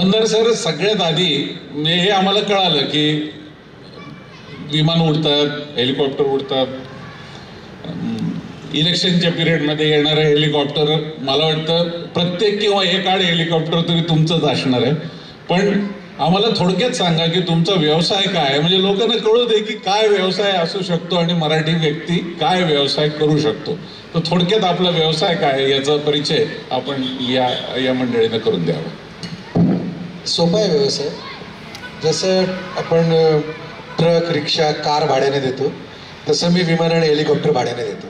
Mandar sir, सगळ्यात आधी हे आम्हाला कळालं की विमान उडतात, हेलिकॉप्टर उडतात. इलेक्शनच्या पिरियडमध्ये येणारं हेलिकॉप्टर, मला वाटतं प्रत्येक किंवा एक आड हेलिकॉप्टर तरी तुमचंच असणार आहे. पण आम्हाला थोडक्यात सांगा की तुमचा व्यवसाय काय आहे, म्हणजे लोकांना कळू दे की काय व्यवसाय असू शकतो आणि मराठी व्यक्ती काय व्यवसाय करू शकतो. तर थोडक्यात आपला व्यवसाय काय याचा परिचय आपण या मंडळीनं करून द्यावा. सोपा आहे व्यवसाय. जसं आपण ट्रक, रिक्षा, कार भाड्याने देतो, तसं मी विमान आणि हेलिकॉप्टर भाड्याने देतो.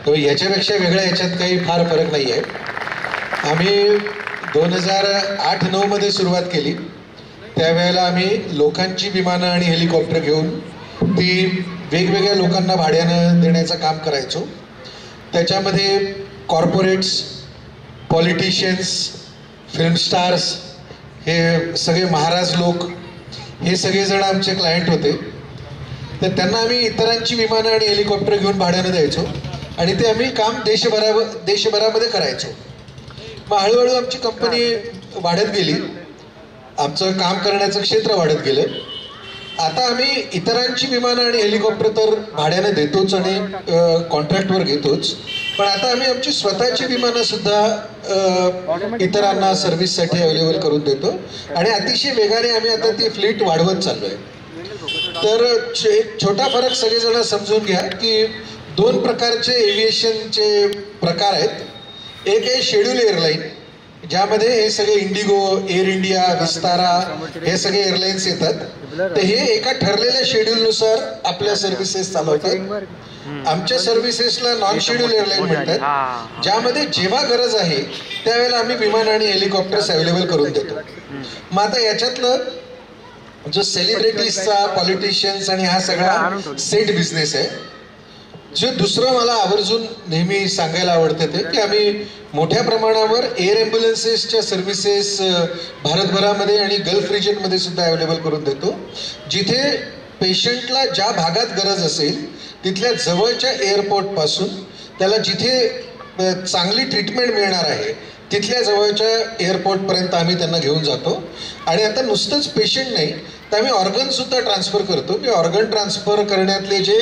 तर याच्यापेक्षा वेगळ्या याच्यात काही फार फरक नाही आहे. आम्ही 2008-9 मध्ये सुरुवात केली. त्यावेळेला आम्ही लोकांची विमानं आणि हेलिकॉप्टर घेऊन ती वेगवेगळ्या लोकांना भाड्यानं देण्याचं काम करायचो. त्याच्यामध्ये कॉर्पोरेट्स, पॉलिटिशियन्स, फिल्म स्टार्स, हे सगळे महाराज लोक, हे सगळेजण आमचे क्लायंट होते. तर त्यांना आम्ही इतरांची विमानं आणि हेलिकॉप्टर घेऊन भाड्यानं द्यायचो आणि ते आम्ही काम देशभरामध्ये करायचो. मग हळूहळू आमची कंपनी वाढत गेली, आमचं काम करण्याचं क्षेत्र वाढत गेलं. आता आम्ही इतरांची विमानं आणि हेलिकॉप्टर तर भाड्याने देतोच आणि कॉन्ट्रॅक्टवर घेतोच, पण आता आम्ही आमची स्वतःची विमानं सुद्धा इतरांना सर्व्हिससाठी अवेलेबल करून देतो आणि अतिशय वेगाने आम्ही आता ती फ्लीट वाढवत चाललो आहे. तर एक छोटा फरक सगळेजण समजून घ्या की 2 प्रकारचे एव्हिएशनचे प्रकार आहेत. एक आहे शेड्यूल एअरलाईन, ज्यामध्ये हे सगळे इंडिगो, एअर इंडिया, विस्तारा, हे सगळे एअरलाईन्स येतात. तर हे एका ठरलेल्या शेड्यूलनुसार आपल्या सर्व्हिसेस चालवतात. आमच्या सर्व्हिसेसला नॉन शेड्यूल एअरलाईन म्हणतात, ज्यामध्ये जेव्हा गरज आहे त्यावेळेला आम्ही विमान आणि हेलिकॉप्टर्स अवेलेबल करून देतो. मग आता याच्यातलं जो सेलिब्रिटीजचा, पॉलिटिशियन्स आणि हा सगळा सेट बिझनेस आहे. जे दुसरं मला आवर्जून नेहमी सांगायला आवडतं ते की आम्ही मोठ्या प्रमाणावर एअर ॲम्ब्युलन्सेसच्या सर्व्हिसेस भारतभरामध्ये आणि गल्फ रिजनमध्ये सुद्धा अवेलेबल करून देतो. जिथे पेशंटला ज्या भागात गरज असेल तिथल्या जवळच्या एअरपोर्टपासून त्याला जिथे चांगली ट्रीटमेंट मिळणार आहे तिथल्या जवळच्या एअरपोर्टपर्यंत आम्ही त्यांना घेऊन जातो. आणि आता नुसतंच पेशंट नाही तर आम्ही ऑर्गनसुद्धा ट्रान्सफर करतो. की ऑर्गन ट्रान्सफर करण्यातले जे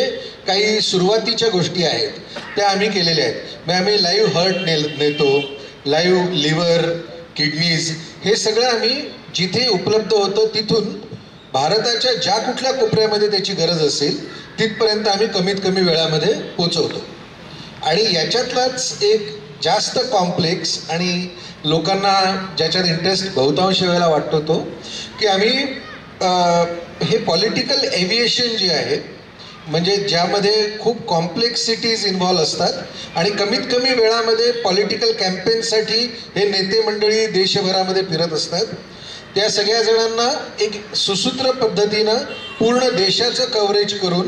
काही सुरुवातीच्या गोष्टी आहेत त्या आम्ही केलेल्या आहेत. मग आम्ही लाईव्ह हार्ट नेतो, लाईव्ह लिव्हर, किडनीज, हे सगळं आम्ही जिथे उपलब्ध होतं तिथून भारताच्या ज्या कुठल्या कोपऱ्यामध्ये त्याची गरज असेल तिथपर्यंत आम्ही कमीत कमी वेळामध्ये पोचवतो. आणि याच्यातलाच एक जास्त कॉम्प्लेक्स आणि लोकांना ज्याच्यात इंटरेस्ट बहुतांश वेळेला वाटतो तो की आम्ही हे पॉलिटिकल एव्हिएशन जे आहे, म्हणजे ज्यामध्ये खूप कॉम्प्लेक्सिटीज इन्व्हॉल्व असतात आणि कमीत कमी वेळामध्ये पॉलिटिकल कॅम्पेनसाठी हे नेते मंडळी देशभरामध्ये फिरत असतात. त्या सगळ्या जणांना एक सुसूत्र पद्धतीनं पूर्ण देशाचं कव्हरेज करून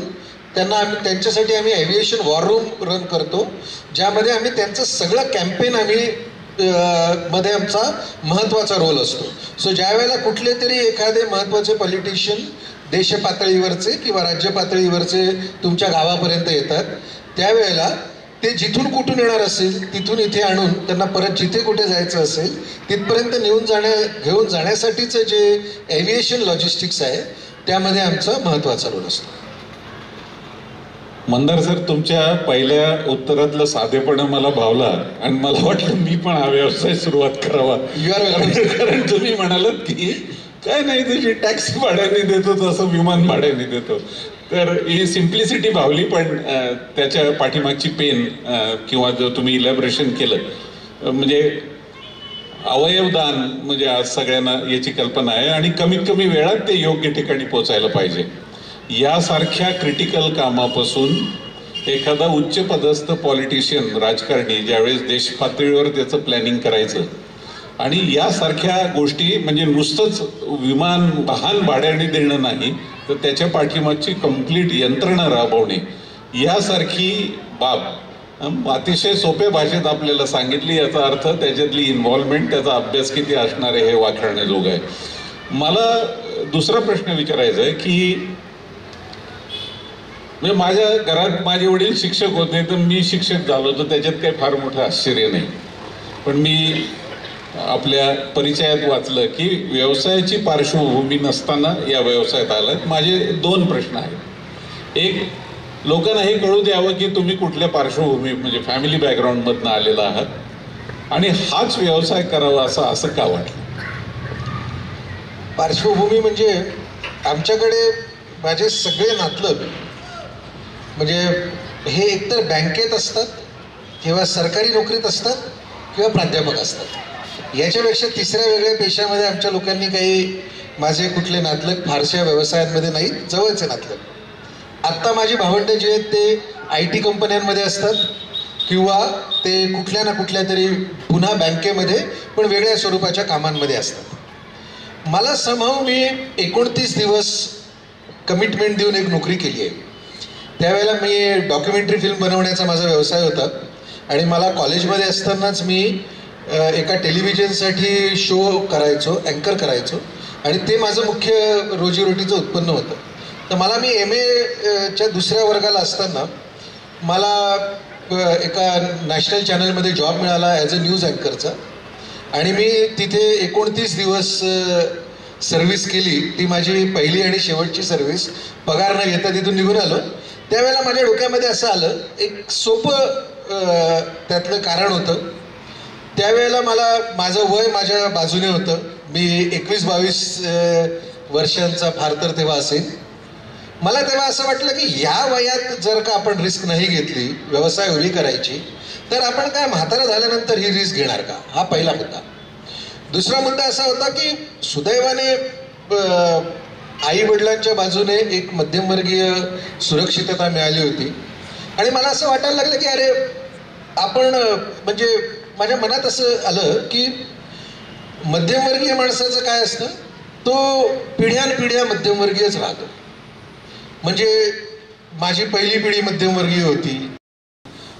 त्यांच्यासाठी आम्ही एव्हिएशन वॉर रूम रन करतो, ज्यामध्ये आम्ही त्यांचं सगळं कॅम्पेन मध्ये आमचा महत्त्वाचा रोल असतो. सो ज्या वेळेला कुठले तरी एखादे महत्त्वाचे पॉलिटिशियन देश पातळीवरचे किंवा राज्य पातळीवरचे तुमच्या गावापर्यंत येतात, त्यावेळेला ते जिथून कुठून येणार असेल तिथून इथे आणून त्यांना परत जिथे कुठे जायचं असेल तिथपर्यंत घेऊन जाण्यासाठीचं जे एव्हिएशन लॉजिस्टिक्स आहे त्यामध्ये आमचा महत्त्वाचा रोल असतो. मंदार सर, तुमच्या पहिल्या उत्तरातलं साधेपणा मला भावला आणि मला वाटलं मी पण हा व्यवसाय सुरुवात करावा. कारण तुम्ही म्हणालात की काय नाही, तुझी टॅक्सी भाड्याने देतो तसं विमान भाड्याने देतो. तर ही सिम्प्लिसिटी भावली, पण त्याच्या पाठीमागची पेन किंवा जो तुम्ही इलॅबरेशन केलं, म्हणजे अवयवदान, म्हणजे आज सगळ्यांना याची कल्पना आहे आणि कमीत कमी वेळात ते योग्य ठिकाणी पोचायला पाहिजे. यासारख्या क्रिटिकल कामापासून एखादा उच्च पदस्थ पॉलिटिशियन, राजकारणी ज्यावेळेस देश पातळीवर त्याचं प्लॅनिंग करायचं आणि यासारख्या गोष्टी, म्हणजे नुसतंच विमान वाहन भाड्याने देणं नाही तर त्याच्या पाठीमागची कंप्लीट यंत्रणा राबवणे, यासारखी बाब अतिशय सोप्या भाषेत आपल्याला सांगितली. याचा अर्थ त्याच्यातली इन्व्हॉल्वमेंट, त्याचा अभ्यास किती असणार आहे हे वाखाणण्याजोग आहे. मला दुसरा प्रश्न विचारायचा आहे की म्हणजे माझ्या घरात माझे वडील शिक्षक होते तर मी शिक्षक झालो, तर त्याच्यात काही फार मोठं आश्चर्य नाही. पण मी आपल्या परिचयात वाचलं की व्यवसायाची पार्श्वभूमी नसताना या व्यवसायात आलात. माझे 2 प्रश्न आहेत. एक, लोकांना हे कळू द्यावं की तुम्ही कुठल्या पार्श्वभूमी म्हणजे फॅमिली बॅकग्राऊंडमधनं आलेला आहात आणि हाच व्यवसाय करावा असं का वाटलं? पार्श्वभूमी म्हणजे आमच्याकडे माझे सगळे नातलग म्हणजे हे एकतर बँकेत असतात किंवा सरकारी नोकरीत असतात किंवा प्राध्यापक असतात. याच्यापेक्षा तिसऱ्या वेगळ्या पेशामध्ये आमच्या लोकांनी काही माझे कुठले नातलग फारशा व्यवसायांमध्ये नाही, जवळचे नातलग. आत्ता माझी भावंडं जे आहेत ते IT कंपन्यांमध्ये असतात किंवा ते कुठल्या ना कुठल्या तरी पुन्हा बँकेमध्ये पण वेगळ्या स्वरूपाच्या कामांमध्ये असतात. मला समहाऊ मी 29 दिवस कमिटमेंट देऊन एक नोकरी केली आहे. त्यावेळेला मी डॉक्युमेंटरी फिल्म बनवण्याचा माझा व्यवसाय होता आणि मला कॉलेजमध्ये असतानाच मी एका टेलिव्हिजनसाठी शो करायचो, अँकर करायचो आणि ते माझं मुख्य रोजीरोटीचं उत्पन्न होतं. तर मला मी MA च्या 2ऱ्या वर्गाला असताना मला एका नॅशनल चॅनलमध्ये जॉब मिळाला ॲज अ न्यूज अँकरचा आणि मी तिथे 29 दिवस सर्व्हिस केली. ती माझी पहिली आणि शेवटची सर्व्हिस. पगार न घेता तिथून निघून आलो. त्यावेळेला माझ्या डोक्यामध्ये असं आलं, एक सोपं त्यातलं कारण होतं. त्यावेळेला माझं वय माझ्या बाजूने होतं. मी 21-22 वर्षांचा फार तर तेव्हा असेल. मला तेव्हा असं वाटलं की या वयात जर का आपण रिस्क नाही घेतली व्यवसाय उभी करायची तर आपण काय म्हातारा झाल्यानंतर ही रिस्क घेणार का, हा पहिला मुद्दा. दुसरा मुद्दा असा होता की सुदैवाने आई वडिलांच्या बाजूने एक मध्यमवर्गीय सुरक्षितता मिळाली होती आणि मला असं वाटायला लागलं की अरे आपण म्हणजे माझ्या मनात असं आलं की मध्यमवर्गीय माणसाचं काय असतं, तो पिढ्यानपिढ्या मध्यमवर्गीयच राहतो. म्हणजे माझी पहिली पिढी मध्यमवर्गीय होती,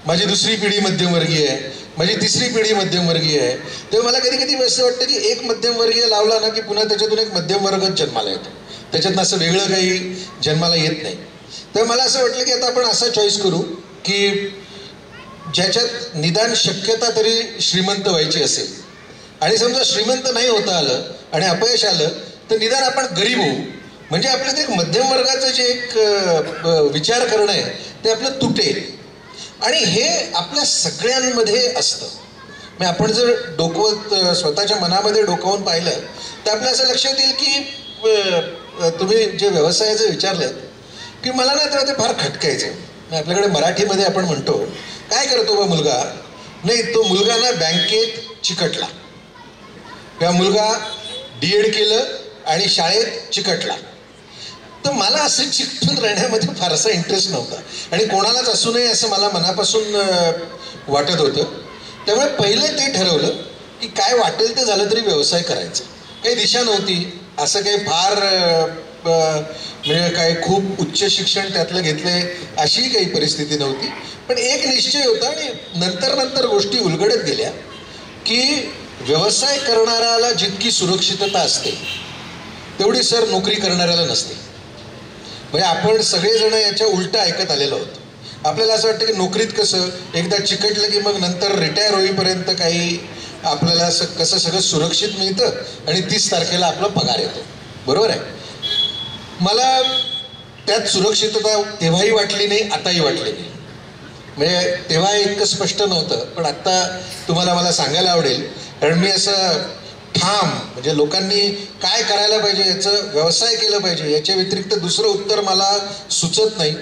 माझी दुसरी पिढी मध्यमवर्गीय आहे, माझी तिसरी पिढी मध्यमवर्गीय आहे. तेव्हा मला कधी कधी असं वाटतं की एक मध्यमवर्गीय लावला ना की पुन्हा त्याच्यातून एक मध्यमवर्गच जन्माला येतो, त्याच्यातनं असं वेगळं काही जन्माला येत नाही. तेव्हा मला असं वाटलं की आता आपण असा चॉईस करू की ज्याच्यात निदान शक्यता तरी श्रीमंत व्हायची असेल आणि समजा श्रीमंत नाही होता आलं आणि अपयश आलं तर निदान आपण गरीब होऊ. म्हणजे आपलं ते एक मध्यम वर्गाचं जे एक विचार करणं आहे ते आपलं तुटेल आणि हे आपल्या सगळ्यांमध्ये असतं. म्हणजे आपण जर डोकवत स्वतःच्या मनामध्ये डोकावून पाहिलं तर आपल्या असं लक्षात येईल की तुम्ही जे व्यवसायाचं विचारलं की मला ना तेव्हा ते फार खटकायचं. आपल्याकडे मराठीमध्ये आपण म्हणतो काय करतो बा मुलगा, नाही तो मुलगा ना बँकेत चिकटला किंवा मुलगा D.Ed केलं आणि शाळेत चिकटला. तर मला असं चिकटून राहण्यामध्ये फारसा इंटरेस्ट नव्हता आणि कोणालाच असू नये असं मला मनापासून वाटत होतं. त्यामुळे पहिले ते ठरवलं की काय वाटेल ते झालं तरी व्यवसाय करायचा. काही दिशा नव्हती, असं काही फार म्हणजे काय खूप उच्च शिक्षण त्यातलं घेतलंय अशी काही परिस्थिती नव्हती. पण एक निश्चय होता आणि नंतर गोष्टी उलगडत गेल्या की व्यवसाय करणाऱ्याला जितकी सुरक्षितता असते तेवढी सर नोकरी करणाऱ्याला नसते. म्हणजे आपण सगळेजण याच्या उलटं ऐकत आलेलो होतो. आपल्याला असं वाटतं की नोकरीत कसं एकदा चिकटलं की मग नंतर रिटायर होईपर्यंत काही आपल्याला कसं सगळं सुरक्षित मिळतं आणि 30 तारखेला आपला पगार येतो. बरोबर आहे. मला त्यात सुरक्षितता तेव्हाही वाटली नाही, आताही वाटली नाही. म्हणजे तेव्हा इतकं स्पष्ट नव्हतं पण आत्ता तुम्हाला मला सांगायला आवडेल कारण मी असं ठाम म्हणजे लोकांनी काय करायला पाहिजे याचं व्यवसाय केलं पाहिजे याच्या व्यतिरिक्त दुसरं उत्तर मला सुचत नाही.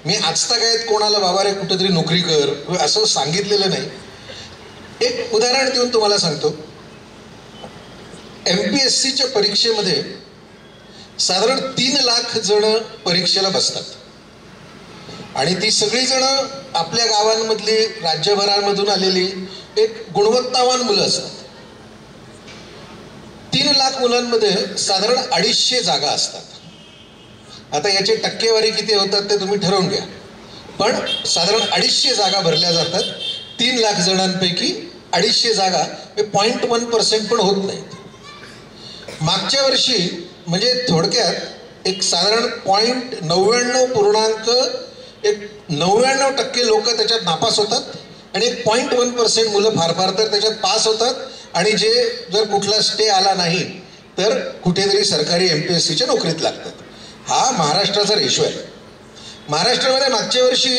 मी आजतागायत कोणाला बाबा रे कुठेतरी नोकरी कर असं सांगितलेलं नाही. एक उदाहरण देऊन तुम्हाला सांगतो. MPSCच्या परीक्षेमध्ये साधारण 3 लाख जण परीक्षेला बसतात आणि ती सगळी जण आपल्या गावांमधली राज्यभरामधून आलेली एक गुणवत्तावान मुलं असतात. 3 लाख मुलांमध्ये साधारण 250 जागा असतात. आता याची टक्केवारी किती होतात ते तुम्ही ठरवून घ्या, पण साधारण 250 जागा भरल्या जातात. 3 लाख जणांपैकी 250 जागा हे 0.1% पण होत नाहीत. मागच्या वर्षी म्हणजे थोडक्यात एक साधारण 99% लोक त्याच्यात नापास होतात आणि 0.1% मुलं फार फार तर त्याच्यात पास होतात आणि जे जर कुठला स्टे आला नाही तर कुठेतरी सरकारी MPSCच्या नोकरीत लागतात. हा महाराष्ट्राचा रेशो आहे. महाराष्ट्रामध्ये मागच्या वर्षी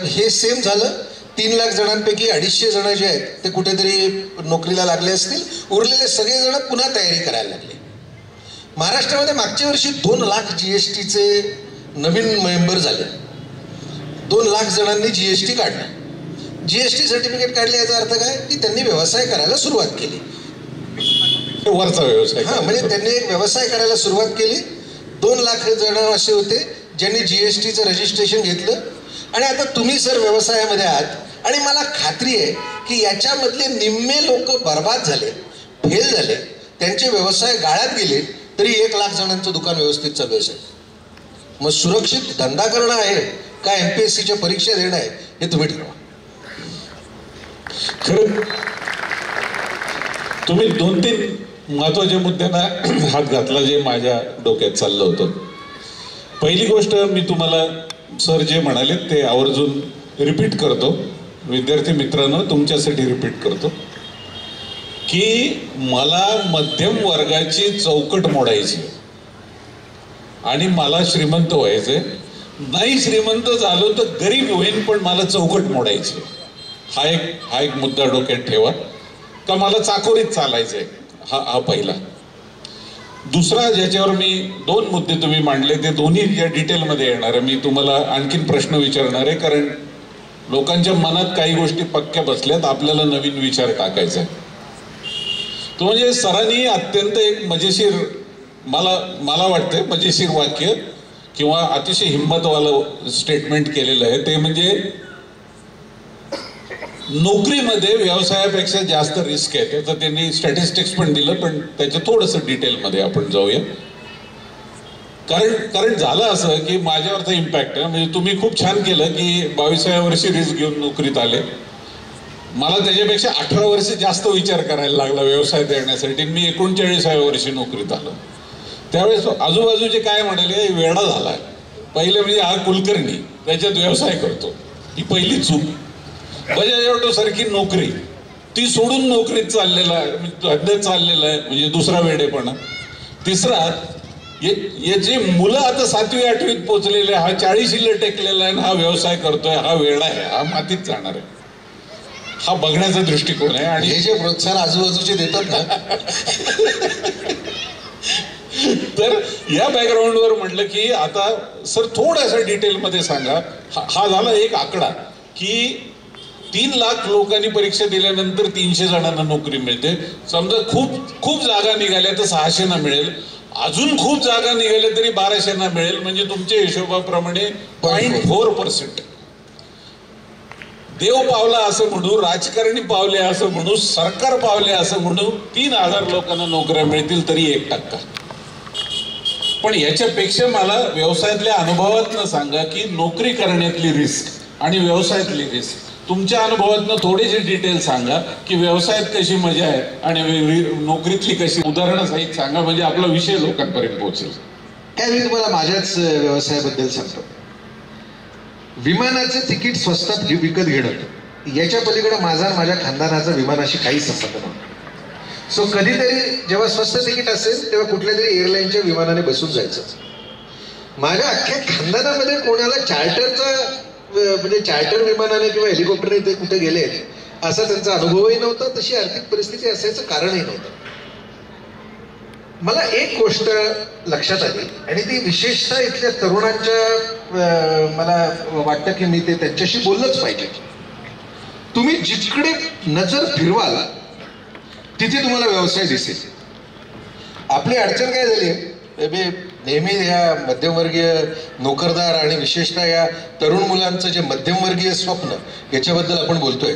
हे सेम झालं. 3 लाख जणांपैकी 250 जण जे आहेत ते कुठेतरी नोकरीला लागले असतील. उरलेले सगळेजण पुन्हा तयारी करायला लागले. महाराष्ट्रामध्ये मागच्या वर्षी 2 लाख GSTचे नवीन मेंबर झाले. 2 लाख जणांनी GST काढलं. GST सर्टिफिकेट काढले याचा अर्थ काय की त्यांनी व्यवसाय करायला सुरुवात केली. वरचा व्यवसाय. हा, म्हणजे त्यांनी एक व्यवसाय करायला सुरुवात केली. 2 लाख जण असे होते ज्यांनी GSTचं रजिस्ट्रेशन घेतलं. आणि आता तुम्ही सर व्यवसायामध्ये आहात आणि मला खात्री आहे की याच्यामधले निम्मे लोक बर्बाद झाले, फेल झाले, त्यांचे व्यवसाय गाळ्यात गेले, तरी 1 लाख जणांचं दुकान व्यवस्थित चालू आहे. मग सुरक्षित धंदा करणं आहे का MPSCच्या परीक्षा देणं आहे हे तुम्ही ठरवा. खरं तुम्ही 2-3 महत्वाच्या मुद्द्यांना हात घातला जे माझ्या डोक्यात चाललं होतं. पहिली गोष्ट मी तुम्हाला सर जे म्हणाले ते आवर्जून रिपीट करतो. विद्यार्थी मित्रांनो तुमच्यासाठी रिपीट करतो की मला मध्यम वर्गाची चौकट मोडायची आणि मला श्रीमंत व्हायचंय. नाही श्रीमंत झालो तर गरीब होईन पण मला चौकट मोडायची. हा एक मुद्दा डोक्यात ठेवा का मला चाकोरीत चालायचंय. हा पहिला. दुसरा ज्याच्यावर मी 2 मुद्दे तुम्ही मांडले ते दोन्ही या डिटेलमध्ये येणार आहे. मी तुम्हाला आणखीन प्रश्न विचारणार आहे कारण लोकांच्या मनात काही गोष्टी पक्क्या बसल्यात. आपल्याला नवीन विचार टाकायचा आहे. तो म्हणजे सरांनी अत्यंत एक मजेशीर मला वाटतं मजेशीर वाक्य किंवा अतिशय हिंमतवालं स्टेटमेंट केलेलं आहे. ते म्हणजे नोकरीमध्ये व्यवसायापेक्षा जास्त रिस्क आहे. त्याचं त्यांनी स्टॅटिस्टिक्स पण दिलं पण त्याच्या थोडंसं डिटेलमध्ये आपण जाऊया. कारण झालं असं की माझ्यावरचा इम्पॅक्ट आहे. म्हणजे तुम्ही खूप छान केलं की 22व्या वर्षी रिस्क घेऊन नोकरीत आले. मला त्याच्यापेक्षा 18 वर्ष जास्त विचार करायला लागला व्यवसाय देण्यासाठी. मी 39व्या वर्षी नोकरीत आलो. त्यावेळेस आजूबाजूचे काय म्हणाले वेडा झाला. पहिले म्हणजे हा कुलकर्णी त्याच्यात व्यवसाय करतो. ही पहिली चूक. बजाज ऑटो सारखी नोकरी ती सोडून नोकरीत चाललेला आहे म्हणजे दुसरा वेडेपणा. तिसरा याची मुलं आता 7वी 8वीत पोचलेले, हा 40शीला टेकलेला आहे, हा व्यवसाय करतोय, हा वेडा आहे, हा मातीत जाणार आहे. हा बघण्याचा दृष्टिकोन आहे. आणि हे जे प्रोत्साहन आजूबाजूचे देतात ना तर या बॅकग्राऊंडवर म्हटलं की आता सर थोडासा डिटेलमध्ये सांगा. हा झाला एक आकडा की 3 लाख लोकांनी परीक्षा दिल्यानंतर 300 जणांना नोकरी मिळते. समजा खूप जागा निघाल्या तर 600 मिळेल. अजून खूप जागा निघाल्या तरी 1200 मिळेल. म्हणजे तुमच्या हिशोबाप्रमाणे 0.4%. देव पावला असं म्हणू, राजकारणी पावले असं म्हणू, सरकार पावले असं म्हणू, 3000 लोकांना नोकऱ्या मिळतील तरी 1%. पण याच्यापेक्षा मला व्यवसायातल्या अनुभवातनं सांगा की नोकरी करण्यातली रिस्क आणि व्यवसायातली रिस्क तुमच्या अनुभवातनं थोडेसे डिटेल सांगा की व्यवसायात कशी मजा आहे आणि नोकरीतली कशी. उदाहरणासहित सांगा म्हणजे आपला विषय लोकांपर्यंत पोहोचेल. काय मी तुम्हाला माझ्याच व्यवसायाबद्दल सांगतो. विमानाचं तिकीट स्वस्तात विकत घेणं याच्या पलीकडे माझा माझ्या खानदानाचा विमानाशी काही संबंध नव्हता. सो कधीतरी जेव्हा स्वस्त तिकीट असेल तेव्हा कुठल्या तरी एअरलाईनच्या विमानाने बसून जायचं. माझ्या अख्ख्या खानदानामध्ये कोणाला म्हणजे चार्टर विमानाने किंवा हेलिकॉप्टरने ते कुठे गेले असा त्यांचा अनुभवही नव्हता. तशी आर्थिक परिस्थिती असायचं कारणही नव्हतं. मला एक गोष्ट लक्षात आली आणि ती विशेषतः इथल्या तरुणांच्या मला वाटतं की मी ते त्यांच्याशी बोललंच पाहिजे. तुम्ही जिकडे नजर फिरवाल तिथे तुम्हाला व्यवसाय दिसेल. आपली अडचण काय झाली आहे, नेहमी या मध्यमवर्गीय नोकरदार आणि विशेषतः या तरुण मुलांचं जे मध्यमवर्गीय स्वप्न याच्याबद्दल आपण बोलतोय.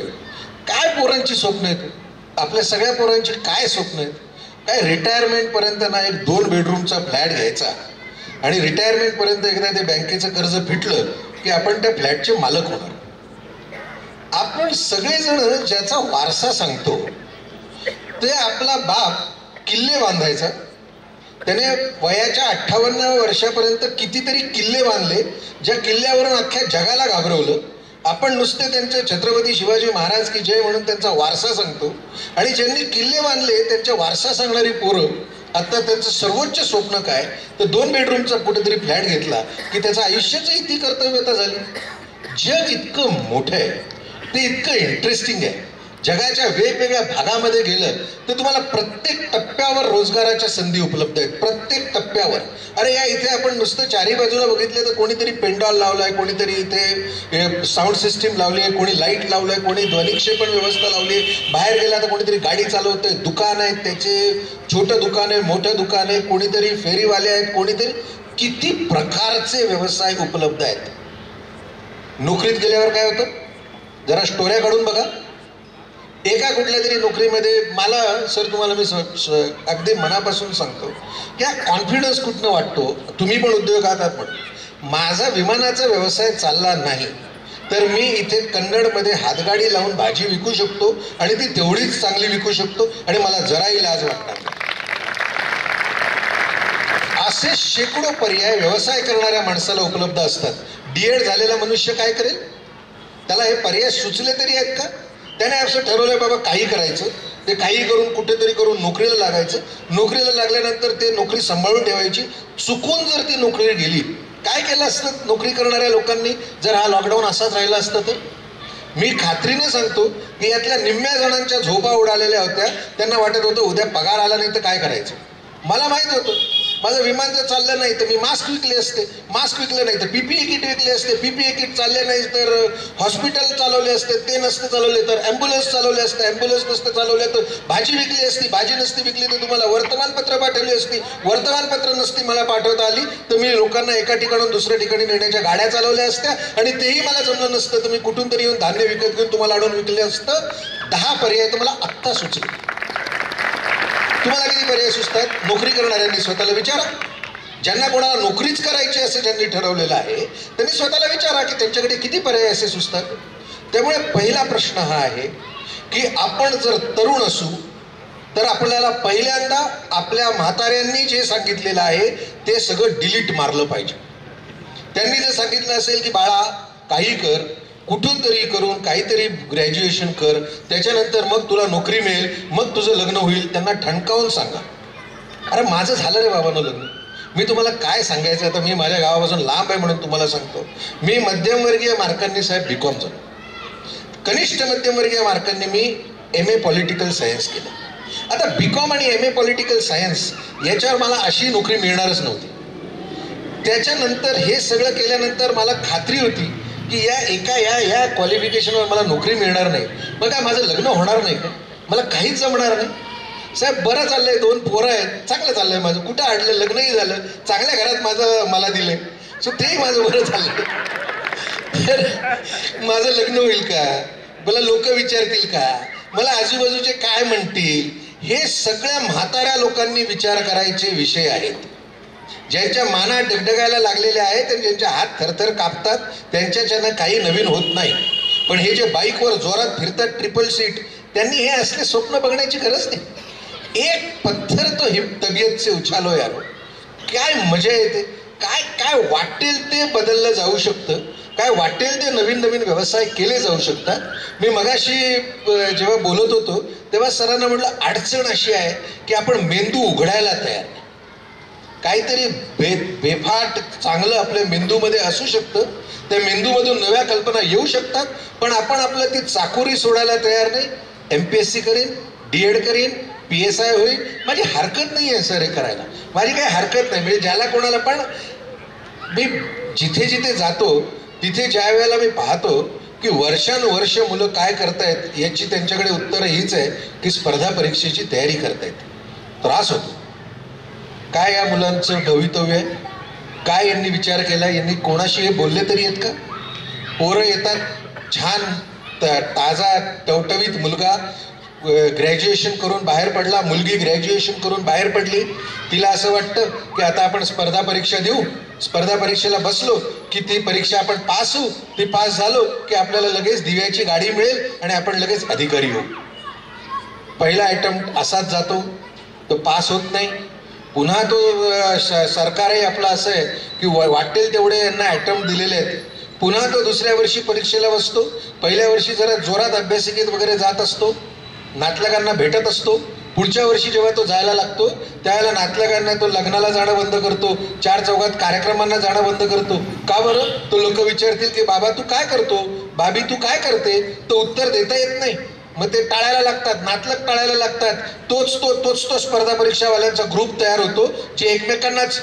काय पोरांची स्वप्न आहेत, आपल्या सगळ्या पोरांची काय स्वप्न आहेत. काय रिटायरमेंट पर्यंत ना एक 2 बेडरूमचा फ्लॅट घ्यायचा आणि रिटायरमेंट पर्यंत एकदा ते बँकेचं कर्ज फिटलं की आपण त्या फ्लॅटचे मालक होणार. आपण सगळेजण ज्याचा वारसा सांगतो ते आपला बाप किल्ले बांधायचा. त्याने वयाच्या 58व्या वर्षापर्यंत कितीतरी किल्ले बांधले ज्या किल्ल्यावरून अख्ख्या जगाला घाबरवलं. आपण नुसते त्यांचे छत्रपती शिवाजी महाराज की जय म्हणून त्यांचा वारसा सांगतो आणि ज्यांनी किल्ले बांधले त्यांच्या वारसा सांगणारी पोरं आता त्यांचं सर्वोच्च स्वप्न काय तर 2 बेडरूमचा कुठेतरी फ्लॅट घेतला की त्याचं आयुष्याचं इतकी कर्तव्यता झाली. जग इतकं मोठं आहे, ते इतकं इंटरेस्टिंग आहे. जगाच्या वेगवेगळ्या भागामध्ये गेलं तर तुम्हाला प्रत्येक टप्प्यावर रोजगाराच्या संधी उपलब्ध आहेत, प्रत्येक टप्प्यावर. अरे या इथे आपण नुसतं चारी बाजूला बघितलं तर कोणीतरी पेंडॉल लावलाय, कोणीतरी इथे साऊंड सिस्टीम लावली आहे, कोणी लाईट लावलंय, कोणी ध्वनिक्षेपण व्यवस्था लावली आहे. बाहेर गेला तर कोणीतरी गाडी चालवतंय, दुकान आहेत त्याचे, छोटं दुकान आहे, मोठं दुकान आहे, कोणीतरी फेरीवाले आहेत, कोणीतरी किती प्रकारचे व्यवसाय उपलब्ध आहेत. नोकरीत गेल्यावर काय होतं जरा स्टोऱ्या काढून बघा. एका कुठल्या तरी नोकरीमध्ये मला सर तुम्हाला मी अगदी मनापासून सांगतो की हा कॉन्फिडन्स कुठनं वाटतो. तुम्ही पण उद्योगात आहात म्हणून माझा विमानाचा व्यवसाय चालला नाही तर मी इथे कन्नडमध्ये हातगाडी लावून भाजी विकू शकतो आणि ती तेवढीच चांगली विकू शकतो आणि मला जराही लाज वाटणार नाही. असे शेकडो पर्याय व्यवसाय करणाऱ्या माणसाला उपलब्ध असतात. डीएड झालेला मनुष्य काय करेल, त्याला हे पर्याय सुचले तरी आहेत का? त्याने असं ठरवलंय बाबा काही करायचं, ते काही करून कुठेतरी करून नोकरीला लागायचं. नोकरीला लागल्यानंतर ते नोकरी सांभाळून ठेवायची. चुकून जर ती नोकरी गेली, काय केलं असतं नोकरी करणाऱ्या लोकांनी जर हा लॉकडाऊन असाच राहिला असता तर? मी खात्रीने सांगतो की यातल्या निम्म्या जणांच्या झोपा उडालेल्या होत्या. त्यांना वाटत होतं उद्या पगार आला नाही तर काय करायचं. मला माहित होतं माझं विमान जर चाललं नाही तर मी मास्क विकले असते, मास्क विकले नाही तर पीपीई किट विकले असते, पीपीई किट चालले नाही तर हॉस्पिटल चालवले असते, ते नसते चालवले तर ॲम्ब्युलन्स चालवले असते, ॲम्ब्युलन्स नसते चालवले तर भाजी विकली असती, भाजी नसती विकली तर तुम्हाला वर्तमानपत्र पाठवली असती, वर्तमानपत्र नसती मला पाठवता आली तर मी लोकांना एका ठिकाणून दुसऱ्या ठिकाणी नेण्याच्या गाड्या चालवल्या असत्या आणि तेही मला जमलं नसतं तर मी कुठून तरी येऊन धान्य विकत घेऊन तुम्हाला आणून विकले असतं. 10 पर्याय तर मला आत्ता सुचले. तुम्हाला किती पर्याय सुचतात? नोकरी करणाऱ्यांनी स्वतःला विचारा. ज्यांना कोणाला नोकरीच करायची असं ज्यांनी ठरवलेलं आहे त्यांनी स्वतःला विचारा की त्यांच्याकडे किती पर्याय असे सुचतात. त्यामुळे पहिला प्रश्न हा आहे की आपण जर तरुण असू तर आपल्याला पहिल्यांदा आपल्या म्हाताऱ्यांनी जे सांगितलेलं आहे ते सगळं डिलीट मारलं पाहिजे. त्यांनी जर सांगितलं असेल की बाळा काही कर, कुठून तरी करून काहीतरी ग्रॅज्युएशन कर, त्याच्यानंतर मग तुला नोकरी मिळेल, मग तुझं लग्न होईल, त्यांना ठणकावून सांगा. अरे माझं झालं रे बाबांनो लग्न. मी तुम्हाला काय सांगायचं आता, मी माझ्या गावापासून लांब आहे म्हणून तुम्हाला सांगतो. मी मध्यमवर्गीय मार्कांनी साहेब बीकॉम झालो. कनिष्ठ मध्यमवर्गीय मार्कांनी मी MA पॉलिटिकल सायन्स केलं. आता बीकॉम आणि MA पॉलिटिकल सायन्स याच्यावर मला अशी नोकरी मिळणारच नव्हती. त्याच्यानंतर हे सगळं केल्यानंतर मला खात्री होती की या क्वालिफिकेशनवर मला नोकरी मिळणार नाही. मग काय माझं लग्न होणार नाही का, मला काहीच जमणार नाही. साहेब बरं चाललंय, 2 पोरं आहेत, चांगलं चाललंय माझं, कुठं अडलं, लग्नही झालं, चांगल्या घरात माझं मला दिलंय, सो तेही माझं बरं चाललंय. तर माझं लग्न होईल का, मला लोक विचारतील का, मला आजूबाजूचे काय म्हणतील, हे सगळ्या म्हाताऱ्या लोकांनी विचार करायचे विषय आहेत. ज्यांच्या माना डगडगायला लागलेल्या आहेत आणि ज्यांच्या हात थरथर कापतात त्यांच्याच्यानं काही नवीन होत नाही. पण हे जे बाईकवर जोरात फिरतात ट्रिपल सीट, त्यांनी हे असले स्वप्न बघण्याची गरज नाही. एक पत्थर तो तबियत से उछालो यारो, काय मजा येते. काय काय वाटेल ते बदललं जाऊ शकतं, काय वाटेल ते नवीन नवीन व्यवसाय केले जाऊ शकतात. मी मगाशी जेव्हा बोलत होतो तेव्हा सरांना म्हटलं अडचण अशी आहे की आपण मेंदू उघडायला तयार नाही. काहीतरी बेफाट चांगलं आपल्या मेंदूमध्ये असू शकतं, त्या मेंदूमधून नव्या कल्पना येऊ शकतात, पण आपण आपलं ती चाकोरी सोडायला तयार नाही. MPSC करेन, DED करेन, PSI होईल, माझी हरकत नाही आहे सर हे करायला, माझी काही हरकत नाही. म्हणजे ज्याला कोणाला पण मी जिथे जिथे जातो तिथे ज्या वेळेला मी पाहतो की वर्षानुवर्ष मुलं काय करतायत याची त्यांच्याकडे उत्तरं हीच आहे की स्पर्धा परीक्षेची तयारी करतायत. त्रास होतो. काय या मुलांचं भवितव्य आहे, काय यांनी विचार केला, यांनी कोणाशी हे बोलले तरी आहेत का? पोरं येतात छान ताजा टवटवीत मुलगा ग्रॅज्युएशन करून बाहेर पडला, मुलगी ग्रॅज्युएशन करून बाहेर पडली. तिला असं वाटतं की आता आपण स्पर्धा परीक्षा देऊ, स्पर्धा परीक्षेला बसलो की ती परीक्षा आपण पास होऊ, ती पास झालो की आपल्याला लगेच दिव्याची गाडी मिळेल आणि आपण लगेच अधिकारी होऊ. पहिला अटेम्प्ट असाच जातो, तो पास होत नाही. पुन्हा तो सरकारही आपलं असं आहे की वाटेल तेवढे यांना अटेम्प्ट दिलेले आहेत, पुन्हा तो दुसऱ्या वर्षी परीक्षेला बसतो. पहिल्या वर्षी जरा जोरात अभ्यासिकेत वगैरे जात असतो, नातलगांना भेटत असतो. पुढच्या वर्षी जेव्हा तो जायला लागतो त्यावेळेला नातलगांना तो लग्नाला जाणं बंद करतो, चार चौघात कार्यक्रमांना जाणं बंद करतो. का बरं? तो लोक विचारतील की बाबा तू काय करतो, बाबी तू काय करते, तो उत्तर देता येत नाही. मग ते टाळायला लागतात, नातलग टाळायला लागतात. तोच तो स्पर्धा परीक्षावाल्यांचा ग्रुप तयार होतो, जे एकमेकांनाच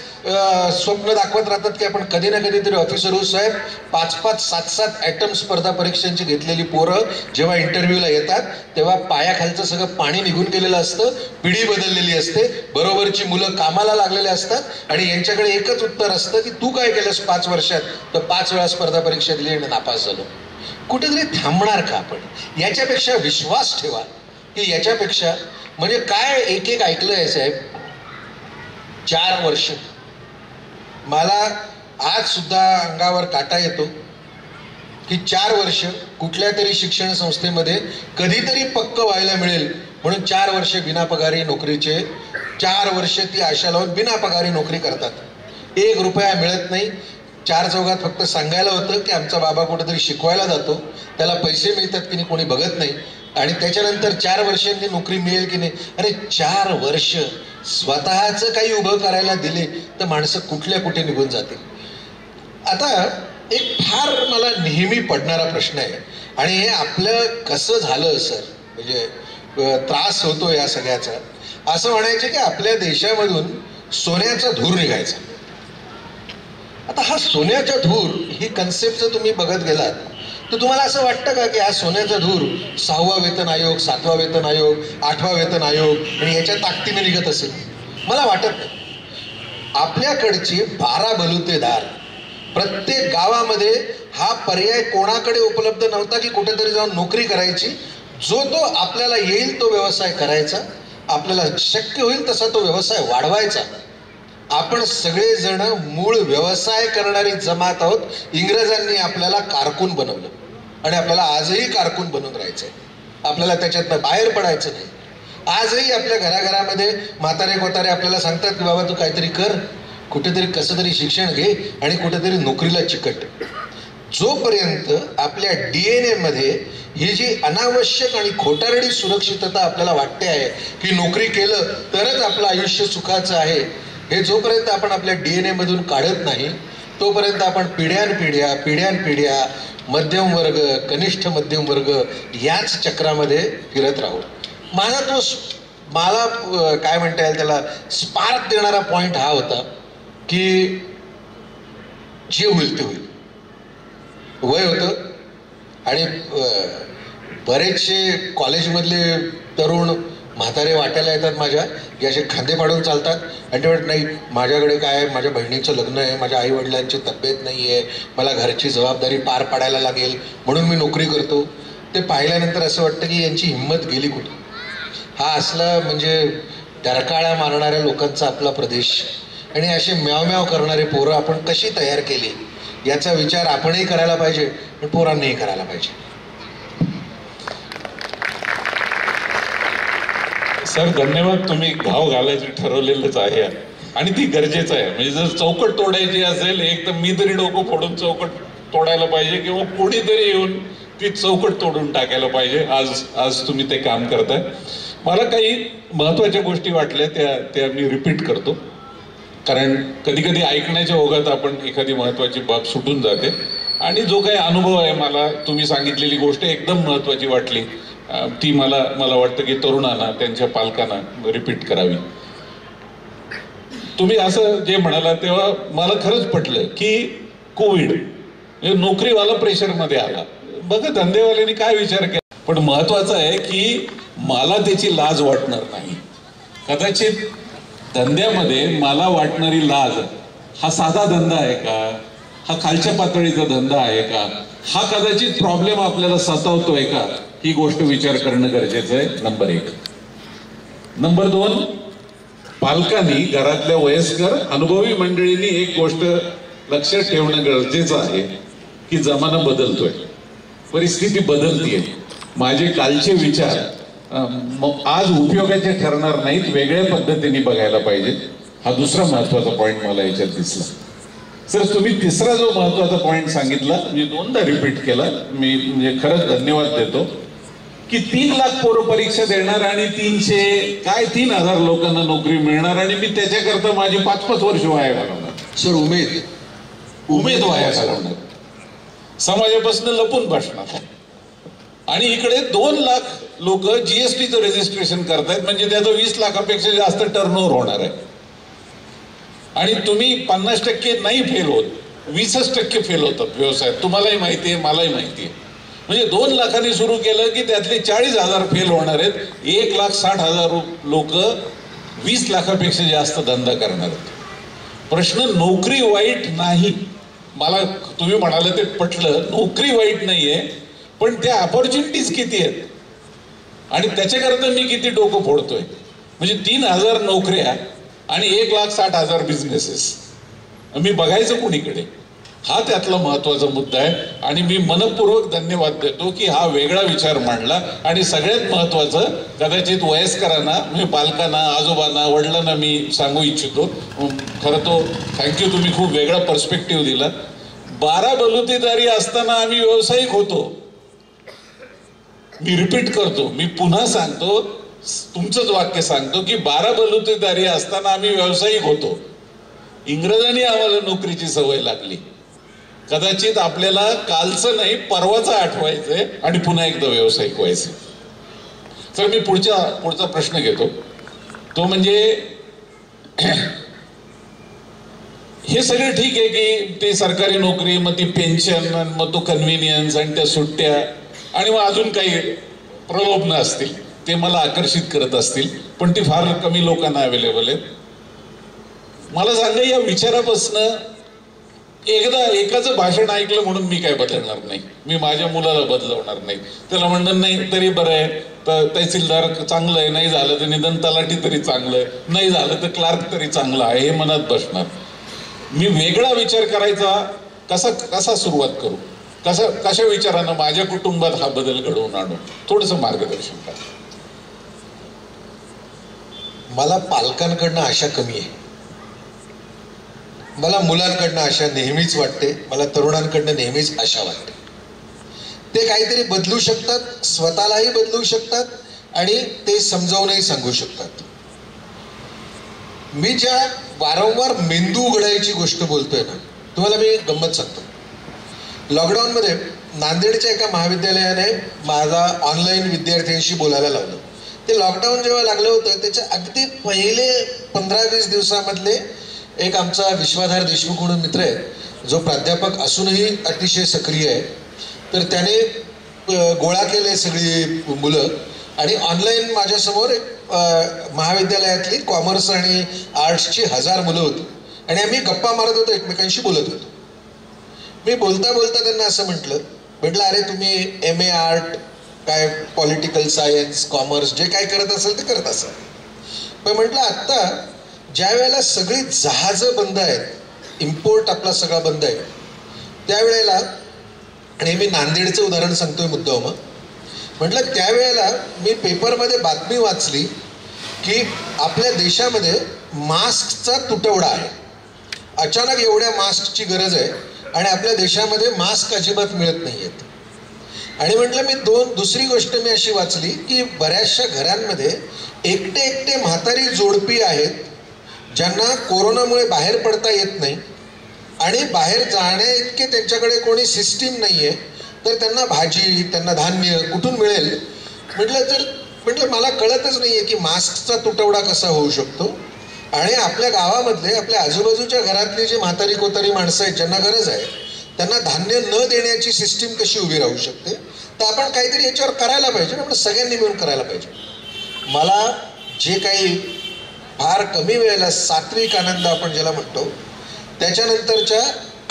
स्वप्न दाखवत राहतात की आपण कधी ना कधीतरी ऑफिसर होऊ. साहेब 5-5, 7-7 ॲटम स्पर्धा परीक्षांची घेतलेली पोरं जेव्हा इंटरव्ह्यूला येतात तेव्हा पायाखालचं सगळं पाणी निघून गेलेलं असतं, पिढी बदललेली असते, बरोबरची मुलं कामाला लागलेले असतात आणि यांच्याकडे एकच उत्तर असतं की तू काय केलंस 5 वर्षात, तर 5 वेळा स्पर्धा परीक्षा दिली आणि नापास झालो. कुठेतरी थांबणार का आपण? याच्यापेक्षा विश्वास ठेवा की याच्यापेक्षा म्हणजे काय एक ऐकलंय साहेब. 4 वर्ष मला आज सुद्धा अंगावर काटा येतो की 4 वर्ष कुठल्या तरी शिक्षण संस्थेमध्ये कधीतरी पक्क व्हायला मिळेल म्हणून 4 वर्ष बिनापगारी नोकरीचे, 4 वर्ष ती आशा लावून बिनापगारी नोकरी करतात. 1 रुपया मिळत नाही. 4 चौघात फक्त सांगायला होतं की आमचा बाबा कुठेतरी शिकवायला जातो, त्याला पैसे मिळतात की नाही कोणी बघत नाही. आणि त्याच्यानंतर 4 वर्षांनी नोकरी मिळेल की नाही. अरे 4 वर्ष स्वतःचं काही उभं करायला दिले तर माणसं कुठल्या कुठे निघून जातील. आता एक फार मला नेहमी पडणारा प्रश्न आहे आणि हे आपलं कसं झालं सर, म्हणजे त्रास होतो या सगळ्याचा. असं म्हणायचं की आपल्या देशामधून सोन्याचा धूर निघायचा. आता हा सोन्याचा धूर ही कन्सेप्ट जर तुम्ही बघत गेलात तर तुम्हाला असं वाटतं का की हा सोन्याचा धूर 6वा वेतन आयोग, 7वा वेतन आयोग, 8वा वेतन आयोग आणि याच्या ताकदीने निघत असेल? मला वाटत नाही. आपल्याकडचे 12 बलुतेदार प्रत्येक गावामध्ये हा पर्याय कोणाकडे उपलब्ध नव्हता की कुठेतरी जाऊन नोकरी करायची. जो तो आपल्याला येईल तो व्यवसाय करायचा, आपल्याला शक्य होईल तसा तो व्यवसाय वाढवायचा. आपण सगळेजण मूळ व्यवसाय करणारी जमात आहोत. इंग्रजांनी आपल्याला कारकून बनवलं आणि आपल्याला आजही कारकून बनून राहायचंय. आपल्याला त्याच्यातनं बाहेर पडायचं नाही. आजही आपल्या घराघरामध्ये म्हातारे कोतारे आपल्याला सांगतात की बाबा तू काहीतरी कर, कुठेतरी कसं तरी शिक्षण घे आणि कुठेतरी नोकरीला चिकट. जोपर्यंत आपल्या DNA मध्ये ही जी अनावश्यक आणि खोटारडी सुरक्षितता आपल्याला वाटते आहे की नोकरी केलं तरच आपलं आयुष्य सुखाचं आहे, हे जोपर्यंत आपण आपल्या DNA मधून काढत नाही तोपर्यंत आपण पिढ्यानपिढ्या मध्यम वर्ग, कनिष्ठ मध्यम वर्ग याच चक्रामध्ये फिरत राहू. मला काय म्हणता येईल त्याला स्पार्क देणारा पॉइंट हा होता की जे होईल ते होईल. वय होतं आणि बरेचसे कॉलेजमधले तरुण म्हातारे वाटायला येतात माझ्या, की असे खांदे पाडून चालतात आणि ते म्हणत नाही माझ्याकडे काय आहे, माझ्या बहिणीचं लग्न आहे, माझ्या आईवडिलांची तब्येत नाही आहे, मला घरची जबाबदारी पार पाडायला लागेल म्हणून मी नोकरी करतो. ते पाहिल्यानंतर असं वाटतं की यांची हिंमत गेली कुठे. हा असला म्हणजे डरकाळ्या मारणाऱ्या लोकांचा आपला प्रदेश आणि असे म्याव करणारे पोरं आपण कशी तयार केली याचा विचार आपणही करायला पाहिजे पण पोरांनीही करायला पाहिजे. सर धन्यवाद. तुम्ही घाव घालायची ठरवलेलंच आहे आणि ती गरजेचं आहे. म्हणजे जर चौकट तोडायची असेल एक तर मी तरी डोकं फोडून चौकट तोडायला पाहिजे किंवा कोणीतरी येऊन ती चौकट तोडून टाकायला पाहिजे. आज तुम्ही ते काम करताय. मला काही महत्वाच्या गोष्टी वाटल्या त्या मी रिपीट करतो, कारण कधी कधी ऐकण्याच्या ओघात आपण एखादी महत्वाची बाब सुटून जाते. आणि जो काही अनुभव आहे मला तुम्ही सांगितलेली गोष्ट एकदम महत्वाची वाटली, ती मला वाटतं की तरुणांना त्यांच्या पालकांना रिपीट करावी. तुम्ही असं जे म्हणाला तेव्हा मला खरंच पटलं की कोविड नोकरीवाला प्रेशरमध्ये आला. बघा धंदेवाल्यांनी काय विचार केला, पण महत्वाचं आहे की मला त्याची लाज वाटणार नाही. कदाचित धंद्यामध्ये मला वाटणारी लाज हा साधा धंदा आहे का, हा खालच्या पातळीचा धंदा आहे का, हा कदाचित प्रॉब्लेम आपल्याला सतावतोय का, ही गोष्ट विचार करणं गरजेचं आहे. नंबर 1. नंबर 2, पालकांनी घरातल्या वयस्कर अनुभवी मंडळींनी एक गोष्ट लक्षात ठेवणं गरजेचं आहे की जमाना बदलतोय, परिस्थिती बदलतीये. माझे कालचे विचार आज उपयोगाचे ठरणार नाहीत, वेगळ्या पद्धतीने बघायला पाहिजे. हा दुसरा महत्वाचा पॉइंट मला याच्यात दिसला. सर तुम्ही तिसरा जो महत्वाचा पॉइंट सांगितला मी दोनदा रिपीट केला, मी म्हणजे खरंच धन्यवाद देतो की 3 लाख पोरं परीक्षा देणार आणि 3,000 लोकांना नोकरी मिळणार आणि मी त्याच्याकरता माझी 5-5 वर्ष वाया घालवणार. सर उमेद वाया घालवणार, समाजापासून लपून बसणार. आणि इकडे 2 लाख लोक जीएसटीचं रजिस्ट्रेशन करतायत, म्हणजे त्याचं 20 लाखापेक्षा जास्त टर्नओव्हर होणार आहे. आणि तुम्ही 50% नाही फेल होत, 20% फेल होतात व्यवसायात. तुम्हालाही माहिती आहे, मलाही माहिती आहे. म्हणजे 2 लाखांनी सुरू केलं की त्यातले 40,000 फेल होणार आहेत. 1,60,000 लोक 20 लाखापेक्षा जास्त धंदा करणार आहेत. प्रश्न नोकरी वाईट नाही, मला तुम्ही म्हणाले ते पटलं, नोकरी वाईट नाहीये, पण त्या अपॉर्च्युनिटीज किती आहेत आणि त्याच्याकरता मी किती डोकं फोडतोय. म्हणजे 3,000 नोकऱ्या आणि 1,60,000 बिझनेसेस, मी बघायचं कुणीकडे, हा त्यातला महत्वाचा मुद्दा आहे. आणि मी मनपूर्वक धन्यवाद देतो की हा वेगळा विचार मांडला. आणि सगळ्यात महत्वाचं कदाचित वयस्करांना, म्हणजे पालकांना, आजोबांना, वडिलांना मी सांगू इच्छितो, खरं तो थँक्यू, तुम्ही खूप वेगळा पर्स्पेक्टिव्ह दिला. 12 बलुतेदारी असताना आम्ही व्यावसायिक होतो. मी रिपीट करतो, मी पुन्हा सांगतो, तुमचंच वाक्य सांगतो की 12 बलुतेदारी असताना आम्ही व्यावसायिक होतो. इंग्रजांनी आम्हाला नोकरीची सवय लागली. कदाचित आपल्याला कालचं नाही परवाचं आठवायचंय आणि पुन्हा एकदा व्यावसायिक व्हायचं. तर मी पुढचा प्रश्न घेतो, तो म्हणजे हे सगळं ठीक आहे की ते सरकारी नोकरी, मग ती पेन्शन, मग तो कन्व्हिनियन्स आणि त्या सुट्ट्या आणि मग अजून काही प्रलोभनं असतील, ते मला आकर्षित करत असतील, पण ती फार कमी लोकांना अवेलेबल आहेत. मला सांगा, या विचारापासनं एकदा एकाचं भाषण ऐकलं म्हणून मी काय बदलणार नाही, मी माझ्या मुलाला बदलवणार नाही. त्याला म्हणणार नाही तरी बरं आहे, तर तहसीलदार चांगलं आहे, नाही झालं तर निदान तलाठी तरी चांगलं आहे, नाही झालं तर क्लार्क तरी चांगला आहे, हे मनात बसणार. मी वेगळा विचार करायचा कसा सुरुवात करू, कशा विचारानं माझ्या कुटुंबात हा बदल घडवून आणू, थोडंसं मार्गदर्शन करा. मला पालकांकडनं आशा कमी आहे, मला मुलांकडनं आशा नेहमीच वाटते, मला तरुणांकडनं नेहमीच आशा वाटते. ते काहीतरी बदलू शकतात, स्वतःलाही बदलू शकतात आणि ते समजावूनही सांगू शकतात. मी ज्या वारंवार मेंदू उघडायची गोष्ट बोलतोय ना, तुम्हाला मी गंमत सांगतो. लॉकडाऊनमध्ये नांदेडच्या एका महाविद्यालयाने माझा ऑनलाईन विद्यार्थ्यांशी बोलायला लावलं. ते लॉकडाऊन जेव्हा लागलं होतं त्याच्या अगदी पहिले 15-20 दिवसामधले एक आमचा विश्वाधार देशमुख म्हणून मित्र आहे, जो प्राध्यापक असूनही अतिशय सक्रिय आहे. तर त्याने गोळा केले सगळी मुलं आणि ऑनलाईन माझ्यासमोर एक महाविद्यालयातली कॉमर्स आणि आर्ट्सची 1000 मुलं होती आणि आम्ही गप्पा मारत होतो, एकमेकांशी बोलत होतो. मी बोलता बोलता त्यांना असं म्हटलं अरे तुम्ही MA आर्ट, काय पॉलिटिकल सायन्स, कॉमर्स जे काय करत असेल ते करत असाल, पण म्हटलं आत्ता ज्या वेळेला सगळी जहाजं बंद आहेत, इम्पोर्ट आपला सगळा बंद आहे, त्यावेळेला, आणि मी नांदेडचं उदाहरण सांगतोय मुद्दाम, म्हटलं त्यावेळेला मी पेपरमध्ये बातमी वाचली की आपल्या देशामध्ये मास्कचा तुटवडा आहे. अचानक एवढ्या मास्कची गरज आहे आणि आपल्या देशामध्ये मास्क अजिबात मिळत नाही आहेत. आणि म्हटलं मी दुसरी गोष्ट मी अशी वाचली की बऱ्याचशा घरांमध्ये एकटे म्हातारी जोडपी आहेत ज्यांना कोरोनामुळे बाहेर पडता येत नाही आणि बाहेर जाण्या इतके त्यांच्याकडे कोणी सिस्टीम नाही आहे, तर त्यांना भाजी, त्यांना धान्य कुठून मिळेल. म्हटलं मला कळतच नाही आहे की मास्कचा तुटवडा कसा होऊ शकतो आणि आपल्या गावामधले, आपल्या आजूबाजूच्या घरातली जी म्हातारी कोतारी माणसं आहेत ज्यांना गरज आहे, त्यांना धान्य न देण्याची सिस्टीम कशी उभी राहू शकते. तर आपण काहीतरी याच्यावर करायला पाहिजे, आपण सगळ्यांनी मिळून करायला पाहिजे. मला जे काही फार कमी वेळेला सात्विक आनंद आपण ज्याला म्हणतो, त्याच्यानंतरच्या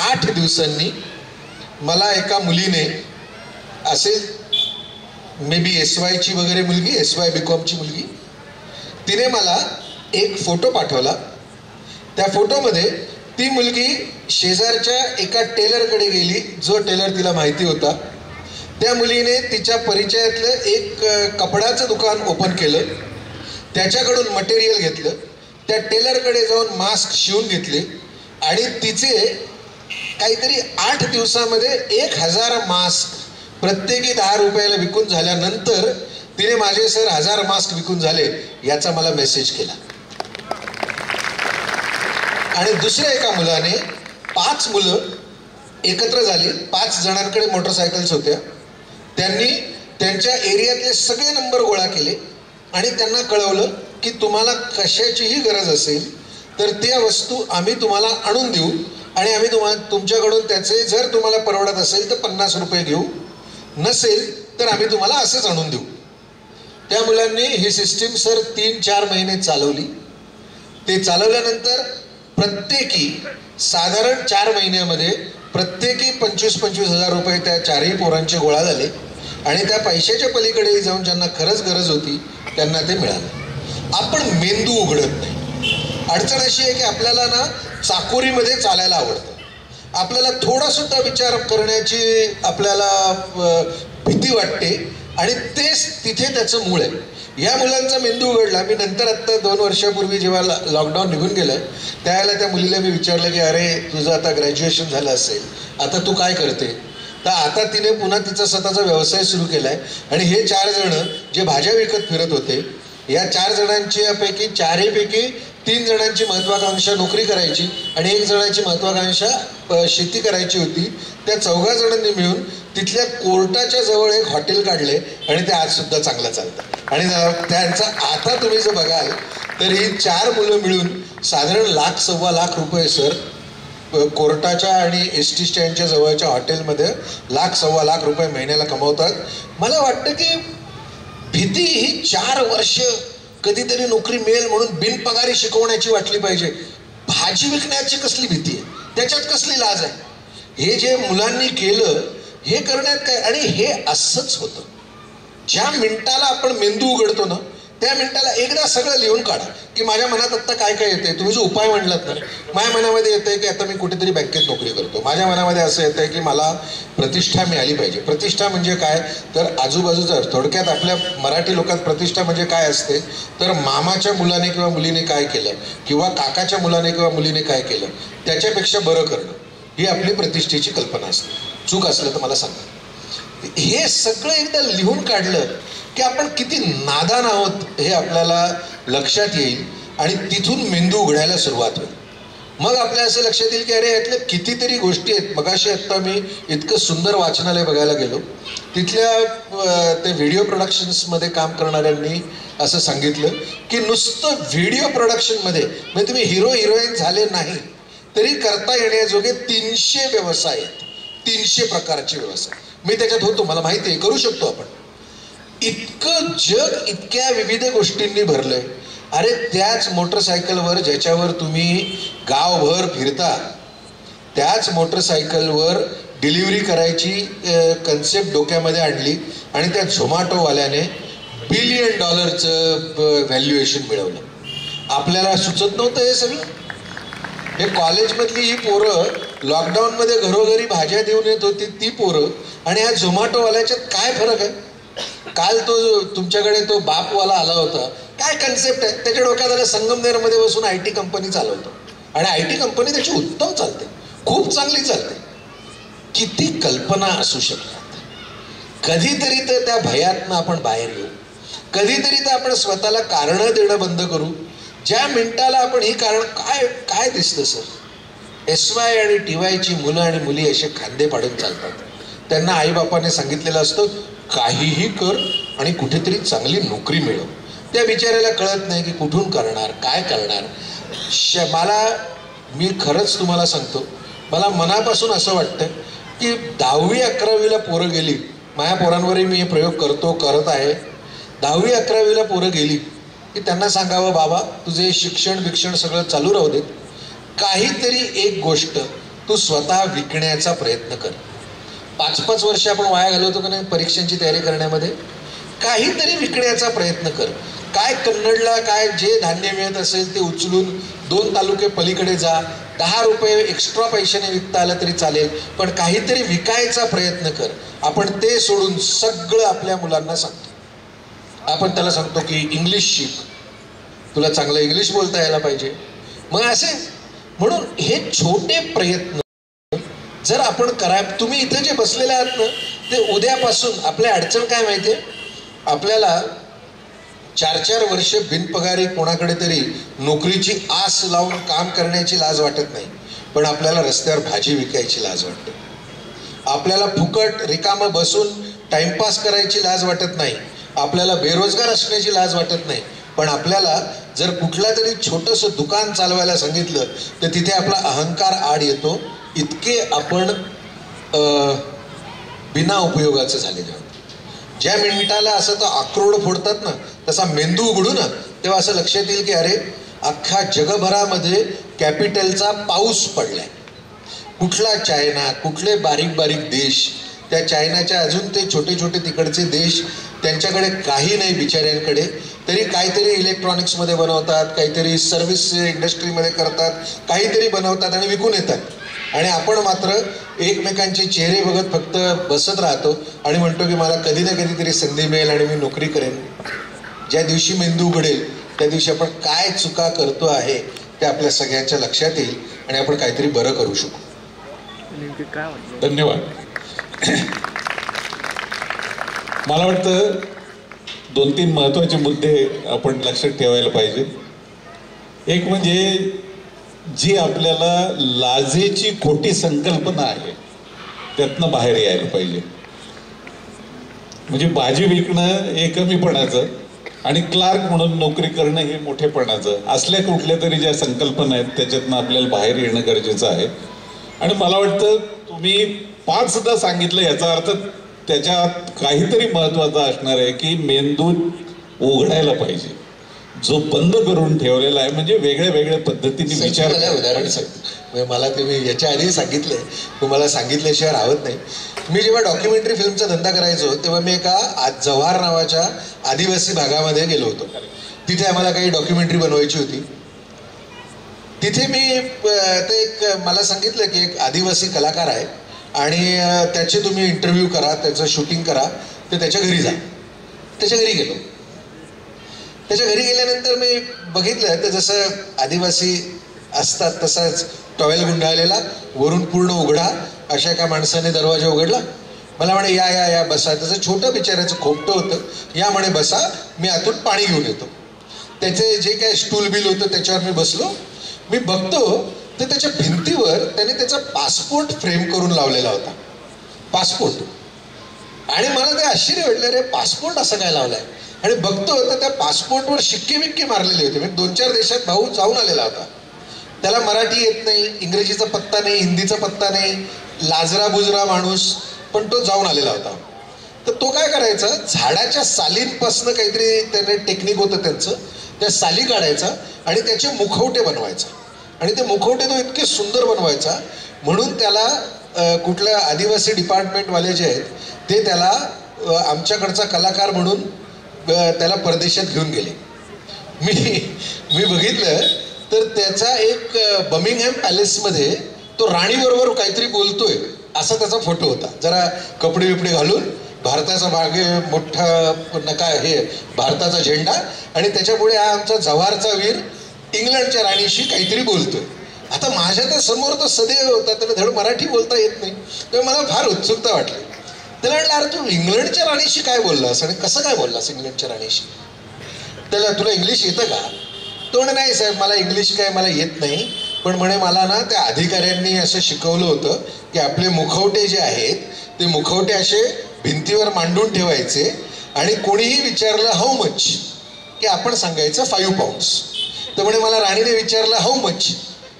8 दिवसांनी मला एका मुलीने, असेल मे बी SYची वगैरे मुलगी, SY BComची मुलगी, तिने मला एक फोटो पाठवला. त्या फोटोमध्ये ती मुलगी शेजारच्या एका टेलरकडे गेली, जो टेलर तिला माहिती होता. त्या मुलीने तिच्या परिचयातलं एक कपड्याचं दुकान ओपन केलं, त्याच्याकडून मटेरियल घेतलं, त्या टेलरकडे जाऊन मास्क शिवून घेतले आणि तिचे काहीतरी 8 दिवसामध्ये 1000 मास्क प्रत्येकी 10 रुपयाला विकून झाल्यानंतर तिने माझे सर 1000 मास्क विकून झाले याचा मला मेसेज केला. आणि दुसऱ्या एका मुलाने 5 मुलं एकत्र झाली, 5 जणांकडे मोटरसायकल्स होत्या. त्यांनी त्यांच्या एरियातले सगळे नंबर गोळा केले आणि त्यांना कळवलं की तुम्हाला कशाचीही गरज असेल तर त्या वस्तू आम्ही तुम्हाला आणून देऊ आणि आम्ही तुमच्याकडून त्याचे जर तुम्हाला परवडत असेल तर 50 रुपये घेऊ, नसेल तर आम्ही तुम्हाला असंच आणून देऊ. त्या मुलांनी ही सिस्टीम सर 3-4 महिने चालवली. ते चालवल्यानंतर प्रत्येकी साधारण 4 महिन्यामध्ये प्रत्येकी 25-25 हजार रुपये त्या 4ही पोरांचे गोळा झाले आणि त्या पैशाच्या पलीकडे जाऊन ज्यांना खरंच गरज होती त्यांना ते मिळालं. आपण मेंदू उघडत नाही. अडचण अशी आहे की आपल्याला ना चाकोरीमध्ये चालायला आवडतं. आपल्याला थोडा सुद्धा विचार करण्याची आपल्याला भीती वाटते आणि तेच तिथे त्याचं मूळ आहे. या मुलांचा मेंदू उघडला. मी नंतर आत्ता 2 वर्षापूर्वी जेव्हा लॉकडाऊन निघून गेलं त्यावेळेला त्या मुलीला मी विचारलं की अरे तुझं आता ग्रॅज्युएशन झालं असेल, आता तू काय करते? तर आता तिने पुन्हा तिचा स्वतःचा व्यवसाय सुरू केलाय आणि हे 4 जण जे भाज्या विकत फिरत होते या 4 जणांच्या पैकी 4पैकी 3 जणांची महत्वाकांक्षा नोकरी करायची आणि 1 जणांची महत्वाकांक्षा शेती करायची होती. त्या 4 जणांनी मिळून तिथल्या कोर्टाच्या जवळ एक हॉटेल काढले आणि ते आज सुद्धा चांगलं चालतं. आणि त्यांचा आता तुम्ही जर बघाल तर ही 4 मुलं मिळून साधारण 1,00,000-1.25 लाख रुपये सर कोर्टाच्या आणि एस टी स्टँडच्या जवळच्या हॉटेलमध्ये 1,00,000-1.25 लाख रुपये महिन्याला कमवतात. मला वाटतं की भीती ही 4 वर्ष कधीतरी नोकरी मिळेल म्हणून बिनपगारी शिकवण्याची वाटली पाहिजे. भाजी विकण्याची कसली भीती आहे, त्याच्यात कसली लाज आहे? हे जे मुलांनी केलं हे करण्यात काय, आणि हे असंच होतं. ज्या मिनिटाला आपण मेंदू उघडतो ना त्या मिनिटाला एकदा सगळं लिहून काढा की माझ्या मनात आत्ता काय काय येतंय. तुम्ही जो उपाय म्हणलात ना, माझ्या मनामध्ये येतंय की आता मी कुठेतरी बँकेत नोकरी करतो. माझ्या मनामध्ये असं येतंय की मला प्रतिष्ठा मिळाली पाहिजे. प्रतिष्ठा म्हणजे काय तर आजूबाजूचा, थोडक्यात आपल्या मराठी लोकात प्रतिष्ठा म्हणजे काय असते तर मामाच्या मुलाने किंवा मुलीने काय केलं किंवा काकाच्या मुलाने किंवा मुलीने काय केलं त्याच्यापेक्षा बरं करणं ही आपली प्रतिष्ठेची कल्पना असते. चूक असलं तर मला सांगा. हे सगळं एकदा लिहून काढलं की आपण किती नादान आहोत हे आपल्याला लक्षात येईल आणि तिथून मेंदू उघडायला सुरुवात होईल. मग आपल्या असं लक्षात येईल की अरे यातल्या कितीतरी गोष्टी आहेत. मगाशी आत्ता मी इतकं सुंदर वाचनालय बघायला गेलो, तिथल्या ते व्हिडिओ प्रोडक्शन्समध्ये काम करणाऱ्यांनी असं सांगितलं की नुसतं व्हिडिओ प्रोडक्शनमध्ये म्हणजे तुम्ही हिरो हिरोईन झाले नाही तरी करता येण्याजोगे 300 व्यवसाय आहेत. 300 प्रकारचे व्यवसाय मी त्याच्यात होतो, मला माहिती आहे, करू शकतो आपण. इतकं जग इतक्या विविध गोष्टींनी भरलंय. अरे त्याच मोटरसायकलवर ज्याच्यावर तुम्ही गावभर फिरता त्याच मोटरसायकलवर डिलिव्हरी करायची कन्सेप्ट डोक्यामध्ये आणली आणि त्या झोमॅटोवाल्याने $1 बिलियन व्हॅल्युएशन मिळवलं. आपल्याला सुचत नव्हतं हे सगळं. हे कॉलेजमधली ही पोरं लॉकडाऊनमध्ये घरोघरी भाज्या देऊन येत होती ती पोरं आणि ह्या झोमॅटोवाल्याच्यात काय फरक आहे? काल तो तुमच्याकडे तो बापवाला आला होता, काय कन्सेप्ट आहे त्याच्या डोक्यात आलं, संगमनेरमध्ये बसून IT कंपनी चालवतो आणि IT कंपनी त्याची उत्तम चालते, खूप चांगली चालते. किती कल्पना असू शकतात. कधीतरी तर त्या भयातनं आपण बाहेर येऊ, कधीतरी तर आपण स्वतःला कारणं देणं बंद करू. ज्या मिनिटाला आपण ही कारण काय काय दिसतं सर, SY आणि TYची मुलं आणि मुली असे खांदे पाडून चालतात. त्यांना आईबापाने सांगितलेलं असतं काहीही कर आणि कुठेतरी चांगली नोकरी मिळव. त्या बिचाऱ्याला कळत नाही की कुठून करणार, काय करणार. मी खरंच तुम्हाला सांगतो, मला मनापासून असं वाटतं की 10वी-11वीला पोरं गेली, माझ्या पोरांवरही मी हे प्रयोग करत आहे. 10वी-11वीला पोरं गेली की त्यांना सांगावं बाबा तुझे शिक्षण सगळं चालू राहू देत, काहीतरी एक गोष्ट तू स्वतः विकण्याचा प्रयत्न कर. 5-5 वर्ष आपण वाया घालवतो का नाही परीक्षांची तयारी करण्यामध्ये. काहीतरी विकण्याचा प्रयत्न कर. काय कन्नडला काय जे धान्य मिळत असेल ते उचलून 2 तालुके पलीकडे जा, 10 रुपये एक्स्ट्रा पैशाने विकता आलं तरी चालेल, पण काहीतरी विकायचा प्रयत्न कर. आपण ते सोडून सगळं आपल्या मुलांना सांगतो. आपण त्याला सांगतो की इंग्लिश शिक, तुला चांगलं इंग्लिश बोलता यायला पाहिजे. मग असे म्हणून हे छोटे प्रयत्न जर आपण करा, तुम्ही इथे जे बसलेले आहात ना, ते उद्यापासून आपल्या अडचण काय माहितीये, आपल्याला 4-4 वर्ष बिनपगारी कोणाकडे तरी नोकरीची आस लावून काम करण्याची लाज वाटत नाही, पण आपल्याला रस्त्यावर भाजी विकायची लाज वाटते. आपल्याला फुकट रिकामं बसून टाइमपास करायची लाज वाटत नाही, आपल्याला बेरोजगार असण्याची लाज वाटत नाही, पण आपल्याला जर कुठला तरी छोटंसं दुकान चालवायला सांगितलं तर तिथे आपला अहंकार आड येतो. इतके आपण बिना उपयोगाचं झालेले आहोत. ज्या मिनिटाला असं तो आक्रोड फोडतात ना, तसा मेंदू उघडू ना, तेव्हा असं लक्षात येईल की अरे अख्खा जगभरामध्ये कॅपिटलचा पाऊस पडलाय. कुठला चायना, कुठले बारीक बारीक देश, त्या चायनाच्या अजून ते छोटे छोटे तिकडचे देश, त्यांच्याकडे काही नाही बिचाऱ्यांकडे, तरी काहीतरी इलेक्ट्रॉनिक्समध्ये बनवतात, काहीतरी सर्व्हिस इंडस्ट्रीमध्ये करतात, काहीतरी बनवतात आणि विकून येतात. आणि आपण मात्र एकमेकांचे चेहरे बघत फक्त बसत राहतो आणि म्हणतो की मला कधी ना कधीतरी संधी मिळेल आणि मी नोकरी करेन. ज्या दिवशी मेंदू उघडेल त्या दिवशी आपण काय चुका करतो आहे ते आपल्या सगळ्यांच्या लक्षात येईल आणि आपण काहीतरी बरं करू शकू. धन्यवाद. मला वाटतं 2-3 महत्त्वाचे मुद्दे आपण लक्षात ठेवायला पाहिजे. एक म्हणजे जी आपल्याला लाजेची खोटी संकल्पना आहे त्यातनं बाहेर यायला पाहिजे. म्हणजे भाजी विकणं हे कमीपणाचं आणि क्लार्क म्हणून नोकरी करणं हे मोठेपणाचं असल्या कुठल्या तरी ज्या संकल्पना आहेत त्याच्यातनं आपल्याला बाहेर येणं गरजेचं आहे. आणि मला वाटतं तुम्ही 5दा सांगितलं, याचा अर्थ त्याच्यात काहीतरी महत्त्वाचं असणार आहे की मेंदू उघडायला पाहिजे. जो बंद करून ठेवलेला आहे म्हणजे वेगळ्या वेगळ्या पद्धतीने विचार. उदाहरण सांगतो, मला तुम्ही याच्या आधी सांगितलंय, तुम्हाला सांगितल्याशिवाय राहत नाही. मी जेव्हा डॉक्युमेंटरी फिल्मचा धंदा करायचो तेव्हा मी एका जव्हार नावाच्या आदिवासी भागामध्ये गेलो होतो. तिथे आम्हाला काही डॉक्युमेंटरी बनवायची होती. तिथे मी ते एक मला सांगितलं की एक आदिवासी कलाकार आहे आणि त्याचे तुम्ही इंटरव्ह्यू करा, त्याचं शूटिंग करा, तर त्याच्या घरी जा. त्याच्या घरी गेलो. त्याच्या घरी गेल्यानंतर मी बघितलं तर जसं आदिवासी असतात तसाच टॉवेल गुंडाळलेला, वरून पूर्ण उघडा, अशा एका माणसाने दरवाजा उघडला. मला म्हणे या या या बसा. त्याचं छोटं बिचाऱ्याचं खोपटं होतं. या म्हणे बसा, मी आतून पाणी घेऊन येतो. त्याचे जे काय स्टूल बिल होतं त्याच्यावर मी बसलो. मी बघतो तर त्याच्या भिंतीवर त्याने त्याचा पासपोर्ट फ्रेम करून लावलेला होता. पासपोर्ट. आणि मला ते आश्चर्य वाटलं, रे पासपोर्ट असं काय लावलाय. आणि बघतो तर त्या पासपोर्टवर शिक्के बिक्के मारलेले होते. म्हणजे 2-4 देशात भाऊ जाऊन आलेला होता. त्याला मराठी येत नाही, इंग्रजीचा पत्ता नाही, हिंदीचा पत्ता नाही, लाजरा बुजरा माणूस, पण तो जाऊन आलेला होता. तर तो काय करायचा, झाडाच्या सालींपासनं काहीतरी त्याने टेक्निक होतं त्यांचं, त्या साली काढायचा आणि त्याचे मुखवटे बनवायचा. आणि ते मुखवटे तो इतके सुंदर बनवायचा म्हणून त्याला कुठल्या आदिवासी डिपार्टमेंटवाले जे आहेत ते त्याला आमच्याकडचा कलाकार म्हणून त्याला परदेशात घेऊन गेले. मी बघितलं तर त्याचा एक बर्मिंगहॅम पॅलेसमध्ये तो राणीबरोबर काहीतरी बोलतोय असा त्याचा फोटो होता. जरा कपडे बिपडे घालून, भारताचा मागे मोठा नका हे भारताचा झेंडा, आणि त्याच्यापुढे हा आमचा जव्हारचा वीर इंग्लंडच्या राणीशी काहीतरी बोलतोय. आता माझ्या त्या समोर तो सदैव होता, त्याला धड मराठी बोलता येत नाही. तेव्हा मला फार उत्सुकता वाटली. त्याला म्हटलं, अरे तू इंग्लंडच्या राणीशी काय बोललास आणि कसं काय बोललास इंग्लंडच्या राणीशी. त्याला तुला इंग्लिश येतं का. तो म्हणे नाही साहेब मला इंग्लिश काय मला येत नाही, पण म्हणे मला ना त्या अधिकाऱ्यांनी असं शिकवलं होतं की आपले मुखवटे जे आहेत ते मुखवटे असे भिंतीवर मांडून ठेवायचे आणि कोणीही विचारलं हाऊ मच की आपण सांगायचं 5 पाऊंड्स. तर म्हणे मला राणीने विचारलं हाऊ मच,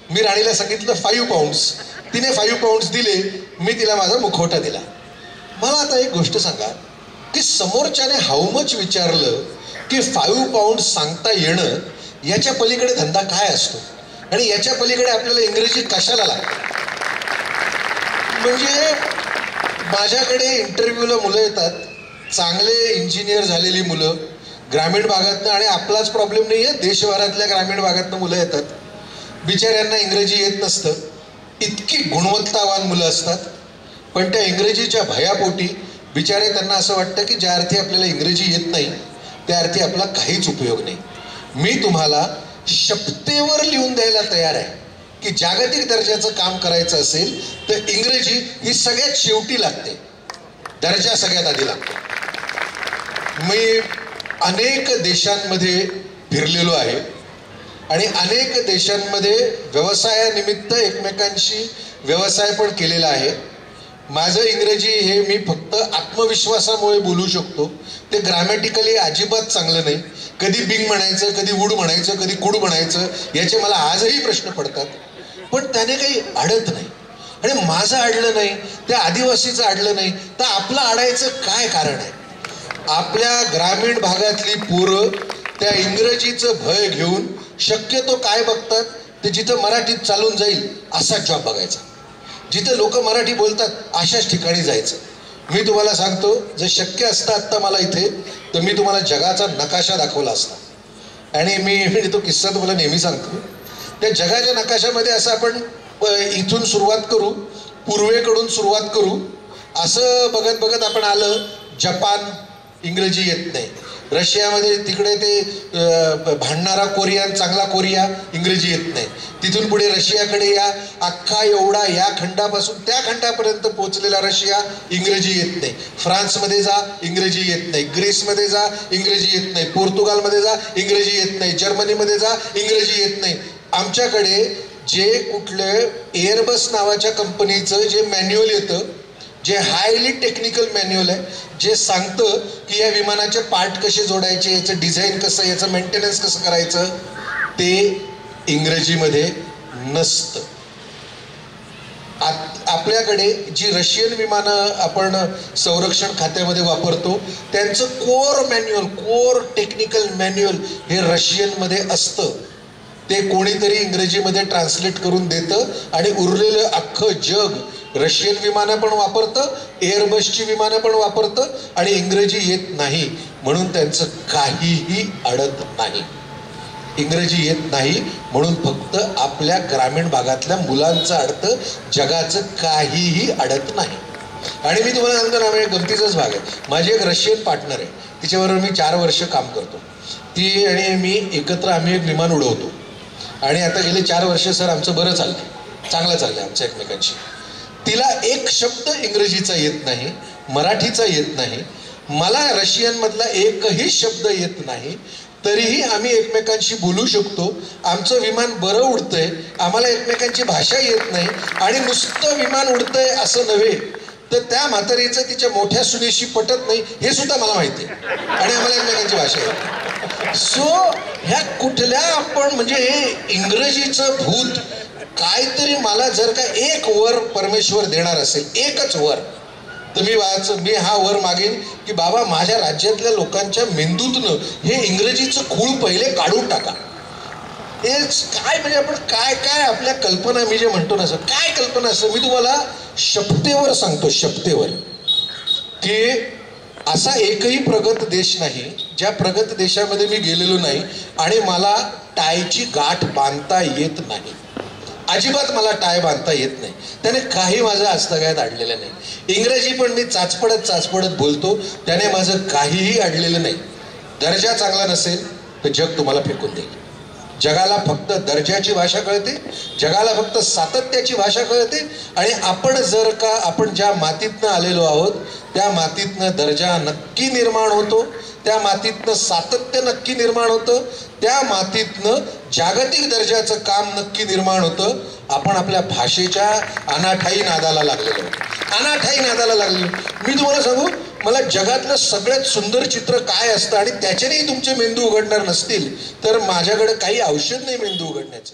मी राणीला सांगितलं 5 पाऊंड्स. तिने 5 पाऊंड्स दिले, मी तिला माझा मुखवटा दिला. मला आता एक गोष्ट सांगा की समोरच्याने हाऊ मच विचारलं की 5 पाऊंड्स सांगता येणं, याच्या पलीकडे धंदा काय असतो आणि याच्या पलीकडे आपल्याला इंग्रजी कशाला लागते. म्हणजे माझ्याकडे इंटरव्ह्यूला मुलं येतात, चांगले इंजिनियर झालेली मुलं ग्रामीण भागातनं, आणि आपलाच प्रॉब्लेम नाही आहे, देशभरातल्या ग्रामीण भागातनं मुलं येतात. बिचाऱ्यांना इंग्रजी येत नसतं, इतकी गुणवत्तावान मुलं असतात, पण त्या इंग्रजीच्या भयापोटी बिचारे त्यांना असं वाटतं की ज्या अर्थी आपल्याला इंग्रजी येत नाही त्या अर्थी आपला काहीच उपयोग नाही. मी तुम्हाला शपथेवर लिहून द्यायला तयार आहे की जागतिक दर्जाचं काम करायचं असेल तर इंग्रजी ही सगळ्यात शेवटी लागते, दर्जा सगळ्यात आधी लागतो. मी अनेक देशांमध्ये फिरलेलो आहे आणि अनेक देशांमध्ये व्यवसायानिमित्त एकमेकांशी व्यवसाय पण केलेला आहे. माझं इंग्रजी हे मी फक्त आत्मविश्वासामुळे बोलू शकतो, ते ग्रामॅटिकली अजिबात चांगलं नाही. कधी बिंग म्हणायचं, कधी वूड म्हणायचं, कधी कुड म्हणायचं, याचे मला आजही प्रश्न पडतात. पण त्याने काही अडत नाही. आणि माझं अडलं नाही, त्या आदिवासीचं अडलं नाही, तर आपलं अडायचं काय कारण आहे? आपल्या ग्रामीण भागातली पोरं त्या इंग्रजीचं भय घेऊन शक्यतो काय बघतात, ते जिथं मराठीत चालून जाईल असाच जॉब बघायचा, जिथं लोक मराठी बोलतात अशाच ठिकाणी जायचं. मी तुम्हाला सांगतो, जर शक्य असतं आत्ता मला इथे, तर मी तुम्हाला जगाचा नकाशा दाखवला असता. आणि मी तो किस्सा तुम्हाला नेहमी सांगतो. त्या जगाच्या नकाशामध्ये असं आपण इथून सुरुवात करू, पूर्वेकडून सुरुवात करू, असं बघत बघत आपण आलं. जपान, इंग्रजी येत नाही. रशियामध्ये तिकडे ते भांडणारा कोरियन, चांगला कोरिया, इंग्रजी येत नाही. तिथून पुढे रशियाकडे या, अख्खा एवढा या खंडापासून त्या खंडापर्यंत पोहोचलेला रशिया, इंग्रजी येत नाही. फ्रान्समध्ये जा, इंग्रजी येत नाही. ग्रीसमध्ये जा, इंग्रजी येत नाही. पोर्तुगालमध्ये जा, इंग्रजी येत नाही. जर्मनीमध्ये जा, इंग्रजी येत नाही. आमच्याकडे जे कुठलं एअरबस नावाच्या कंपनीचं जे मॅन्युअल येतं, जे हायली टेक्निकल मॅन्युअल आहे, जे सांगतं की या विमानाचे पार्ट कसे जोडायचे, याचं डिझाईन कसं, याचं मेंटेनन्स कसं करायचं, ते इंग्रजीमध्ये नसतं. आपल्याकडे जी रशियन विमानं आपण संरक्षण खात्यामध्ये वापरतो, त्यांचं core manual, core technical manual हे रशियनमध्ये असतं. ते कोणीतरी इंग्रजीमध्ये ट्रान्सलेट करून देतं आणि उरलेलं अख्खं जग रशियन विमानं पण वापरतं, एअरबसची विमानं पण वापरतं आणि इंग्रजी येत नाही म्हणून त्यांचं काहीही अडत नाही. इंग्रजी येत नाही म्हणून फक्त आपल्या ग्रामीण भागातल्या मुलांचं अडतं, जगाचं काहीही अडत नाही. आणि मी तुम्हाला सांगतो ना, गमतीचाच भाग आहे. माझी एक रशियन पार्टनर आहे, तिच्याबरोबर मी 4 वर्ष काम करतो. ती आणि मी एकत्र आम्ही एक विमान उडवतो. आणि आता गेले 4 वर्ष सर आमचं बरं चाललंय, चांगलं चाललंय आमचं एकमेकांशी. तिला एक शब्द इंग्रजीचा येत नाही, मराठीचा येत नाही, मला रशियनमधला एकही शब्द येत नाही, तरीही आम्ही एकमेकांशी बोलू शकतो. आमचं विमान बरं उडतंय, आम्हाला एकमेकांची भाषा येत नाही. आणि नुसतं विमान उडतंय असं नव्हे, तर त्या म्हातारीचं तिच्या मोठ्या सुनेशी पटत नाही हे सुद्धा मला माहिती आहे. आणि आम्हाला एकमेकांची भाषा येते. सो ह्या कुठल्या आपण म्हणजे इंग्रजीचं भूत काहीतरी मला जर का एक वर परमेश्वर देणार असेल, एकच वर, तर मी हा वर मागेन की बाबा माझ्या राज्यातल्या लोकांच्या मेंदूतनं हे इंग्रजीचं खूळ पहिले काढून टाका. हे काय म्हणजे आपण काय काय आपल्या कल्पना, मी जे म्हणतो ना सर, काय कल्पना असं मी तुम्हाला शपथेवर सांगतो, शपथेवर, की असा एकही प्रगत देश नाही ज्या प्रगत देशामध्ये मी गेलेलो नाही आणि मला टायची गाठ बांधता येत नाही. अजिबात मला टाय बांधता येत नाही. त्याने काही माझं हस्तगत अडलेलं नाही. इंग्रजी पण मी चाचपडत बोलतो, त्याने माझं काहीही अडलेलं नाही. दर्जा चांगला नसेल तर जग तुम्हाला फेकून देईल. जगाला फक्त दर्जाची भाषा कळते, जगाला फक्त सातत्याची भाषा कळते. आणि आपण ज्या मातीतनं आलेलो आहोत त्या मातीतनं दर्जा नक्की निर्माण होतो, त्या मातीतनं सातत्य नक्की निर्माण होतं, त्या मातीतनं जागतिक दर्जाचं काम नक्की निर्माण होतं. आपण आपल्या भाषेच्या अनाठाई नादाला लागलेलो, अनाठाई नादाला लागलेलो. मी तुम्हाला सांगू, मला जगातलं सगळ्यात सुंदर चित्र काय असतं आणि त्याच्यानेही तुमचे मेंदू उघडणार नसतील तर माझ्याकडे काही औषध नाही मेंदू उघडण्याचं.